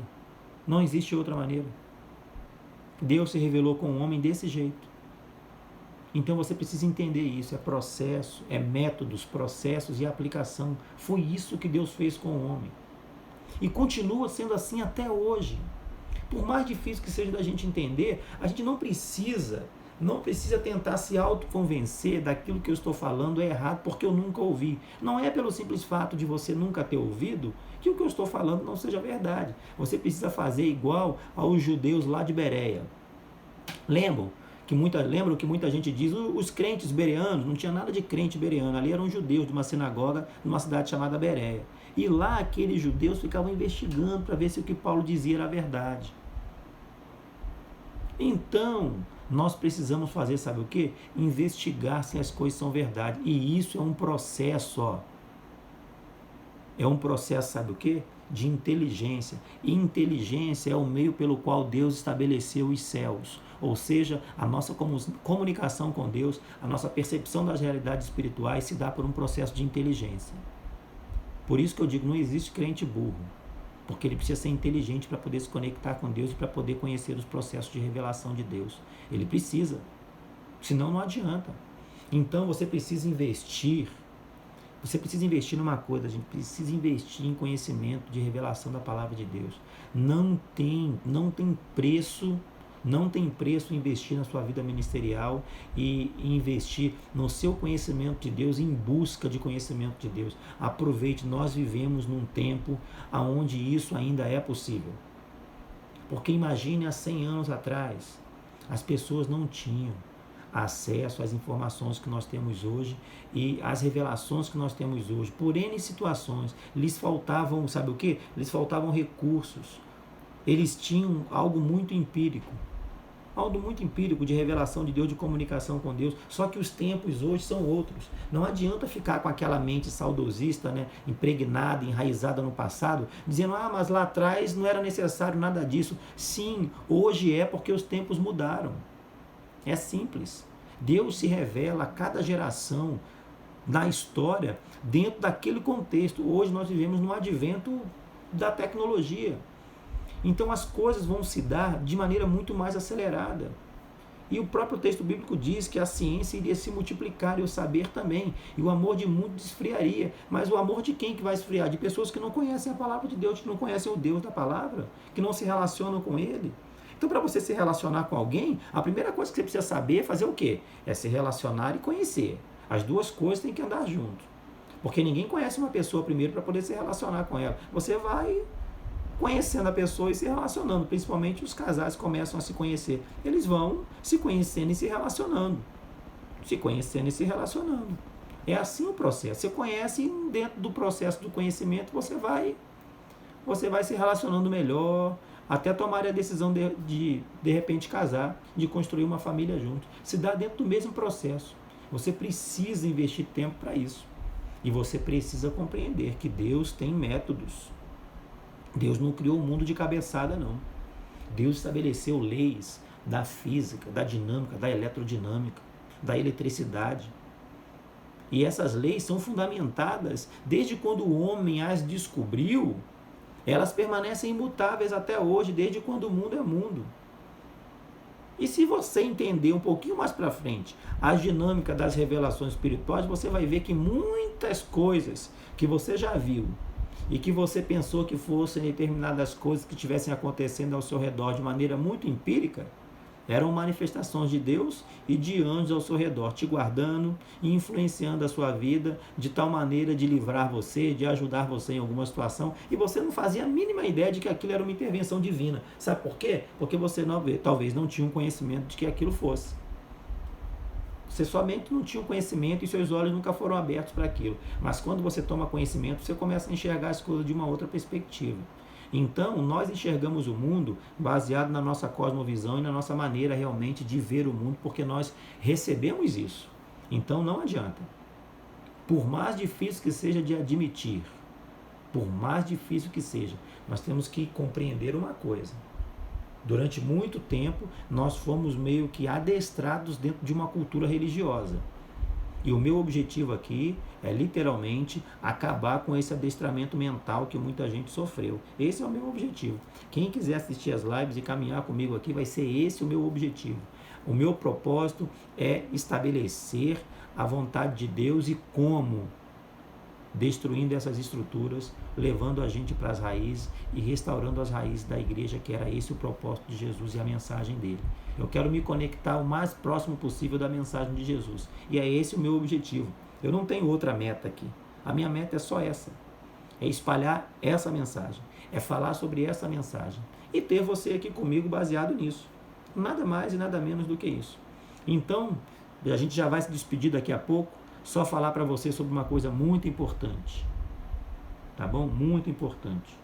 Não existe outra maneira. Deus se revelou com o homem desse jeito. Então você precisa entender isso. É processo, é métodos, processos e aplicação. Foi isso que Deus fez com o homem. E continua sendo assim até hoje. Por mais difícil que seja da gente entender, a gente não precisa tentar se autoconvencer daquilo que eu estou falando é errado porque eu nunca ouvi. Não é pelo simples fato de você nunca ter ouvido que o que eu estou falando não seja verdade. Você precisa fazer igual aos judeus lá de Bereia. Lembram que muita gente diz, os crentes bereanos, não tinha nada de crente bereano, ali eram judeus de uma sinagoga numa cidade chamada Bereia. E lá aqueles judeus ficavam investigando para ver se o que Paulo dizia era verdade. Então, nós precisamos fazer, sabe o quê? Investigar se as coisas são verdade. E isso é um processo, ó. É um processo, sabe o quê? De inteligência. E inteligência é o meio pelo qual Deus estabeleceu os céus. Ou seja, a nossa comunicação com Deus, a nossa percepção das realidades espirituais se dá por um processo de inteligência. Por isso que eu digo, não existe crente burro. Porque ele precisa ser inteligente para poder se conectar com Deus e para poder conhecer os processos de revelação de Deus. Ele precisa. Senão não adianta. Então você precisa investir. Você precisa investir numa coisa, a gente precisa investir em conhecimento de revelação da palavra de Deus. Não tem preço investir na sua vida ministerial e investir no seu conhecimento de Deus, em busca de conhecimento de Deus. Aproveite, nós vivemos num tempo onde isso ainda é possível. Porque imagine há 100 anos atrás, as pessoas não tinham acesso às informações que nós temos hoje e às revelações que nós temos hoje. Por N situações, lhes faltavam, sabe o quê? Lhes faltavam recursos. Eles tinham algo muito empírico de revelação de Deus, de comunicação com Deus, só que os tempos hoje são outros. Não adianta ficar com aquela mente saudosista, né, impregnada, enraizada no passado, dizendo, mas lá atrás não era necessário nada disso. Sim, hoje é porque os tempos mudaram. É simples. Deus se revela a cada geração na história dentro daquele contexto. Hoje nós vivemos no advento da tecnologia. Então as coisas vão se dar de maneira muito mais acelerada. E o próprio texto bíblico diz que a ciência iria se multiplicar e o saber também. E o amor de muitos esfriaria. Mas o amor de quem que vai esfriar? De pessoas que não conhecem a palavra de Deus, que não conhecem o Deus da palavra, que não se relacionam com Ele. Então, para você se relacionar com alguém, a primeira coisa que você precisa saber é fazer o quê? É se relacionar e conhecer. As duas coisas têm que andar junto. Porque ninguém conhece uma pessoa primeiro para poder se relacionar com ela. Você vai conhecendo a pessoa e se relacionando. Principalmente os casais começam a se conhecer. Eles vão se conhecendo e se relacionando. Se conhecendo e se relacionando. É assim o processo. Você conhece e dentro do processo do conhecimento você vai se relacionando melhor, até tomar a decisão de repente casar, de construir uma família junto. Se dá dentro do mesmo processo. Você precisa investir tempo para isso. E você precisa compreender que Deus tem métodos. Deus não criou o mundo de cabeçada, não. Deus estabeleceu leis da física, da dinâmica, da eletrodinâmica, da eletricidade. E essas leis são fundamentadas desde quando o homem as descobriu, elas permanecem imutáveis até hoje, desde quando o mundo é mundo. E se você entender um pouquinho mais para frente a dinâmica das revelações espirituais, você vai ver que muitas coisas que você já viu e que você pensou que fossem determinadas coisas que estivessem acontecendo ao seu redor de maneira muito empírica, eram manifestações de Deus e de anjos ao seu redor, te guardando e influenciando a sua vida de tal maneira de livrar você, de ajudar você em alguma situação, e você não fazia a mínima ideia de que aquilo era uma intervenção divina. Sabe por quê? Porque você talvez não tinha um conhecimento de que aquilo fosse. Você somente não tinha um conhecimento e seus olhos nunca foram abertos para aquilo. Mas quando você toma conhecimento, você começa a enxergar as coisas de uma outra perspectiva. Então, nós enxergamos o mundo baseado na nossa cosmovisão e na nossa maneira realmente de ver o mundo, porque nós recebemos isso. Então, não adianta. Por mais difícil que seja de admitir, por mais difícil que seja, nós temos que compreender uma coisa. Durante muito tempo, nós fomos meio que adestrados dentro de uma cultura religiosa. E o meu objetivo aqui é literalmente acabar com esse adestramento mental que muita gente sofreu. Esse é o meu objetivo. Quem quiser assistir as lives e caminhar comigo aqui, vai ser esse o meu objetivo. O meu propósito é estabelecer a vontade de Deus e como? Destruindo essas estruturas, levando a gente para as raízes e restaurando as raízes da igreja, que era esse o propósito de Jesus e a mensagem dele. Eu quero me conectar o mais próximo possível da mensagem de Jesus. E é esse o meu objetivo. Eu não tenho outra meta aqui. A minha meta é só essa. É espalhar essa mensagem. É falar sobre essa mensagem. E ter você aqui comigo baseado nisso. Nada mais e nada menos do que isso. Então, a gente já vai se despedir daqui a pouco. Só falar para você sobre uma coisa muito importante. Tá bom? Muito importante.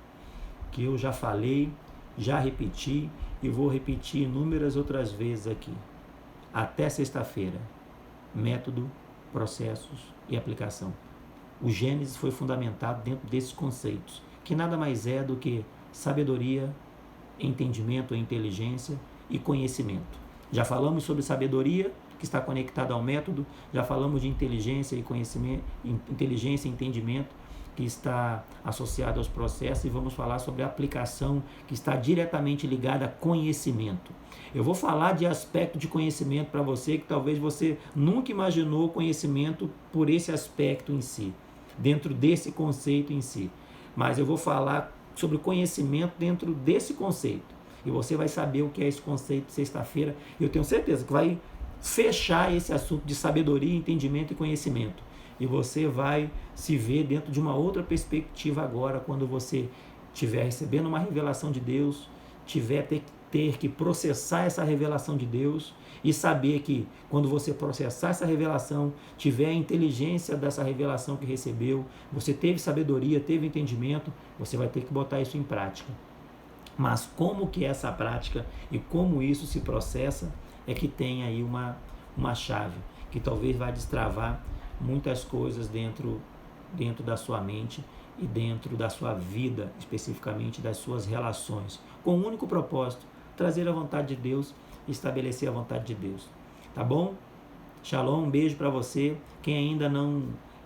Que eu já falei, já repeti e vou repetir inúmeras outras vezes aqui. Até sexta-feira. Método, processos e aplicação. O Gênesis foi fundamentado dentro desses conceitos, que nada mais é do que sabedoria, entendimento, inteligência e conhecimento. Já falamos sobre sabedoria, que está conectada ao método, já falamos de inteligência e conhecimento, inteligência e entendimento, que está associado aos processos, e vamos falar sobre a aplicação, que está diretamente ligada a conhecimento. Eu vou falar de aspecto de conhecimento para você, que talvez você nunca imaginou conhecimento por esse aspecto em si, dentro desse conceito em si. Mas eu vou falar sobre conhecimento dentro desse conceito. E você vai saber o que é esse conceito sexta-feira. Eu tenho certeza que vai fechar esse assunto de sabedoria, entendimento e conhecimento. E você vai se ver dentro de uma outra perspectiva agora, quando você estiver recebendo uma revelação de Deus, ter que processar essa revelação de Deus e saber que quando você processar essa revelação, tiver a inteligência dessa revelação que recebeu, você teve sabedoria, teve entendimento, você vai ter que botar isso em prática. Mas como que é essa prática e como isso se processa é que tem aí uma chave que talvez vai destravar muitas coisas dentro da sua mente e dentro da sua vida, especificamente das suas relações, com o único propósito, trazer a vontade de Deus e estabelecer a vontade de Deus. Tá bom? Shalom, um beijo para você. Quem ainda não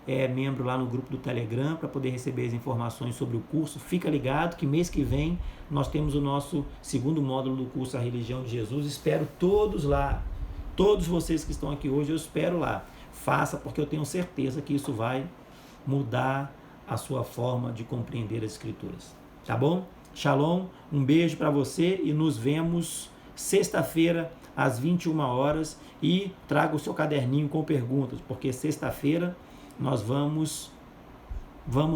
é membro lá no grupo do Telegram para poder receber as informações sobre o curso, fica ligado que mês que vem nós temos o nosso segundo módulo do curso A Religião de Jesus. Espero todos lá, todos vocês que estão aqui hoje, eu espero lá. Faça, porque eu tenho certeza que isso vai mudar a sua forma de compreender as Escrituras. Tá bom? Shalom, um beijo para você e nos vemos sexta-feira às 21 horas e traga o seu caderninho com perguntas, porque sexta-feira nós vamos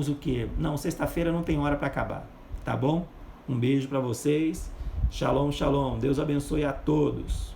o quê? Não, sexta-feira não tem hora para acabar, tá bom? Um beijo para vocês. Shalom, shalom. Deus abençoe a todos.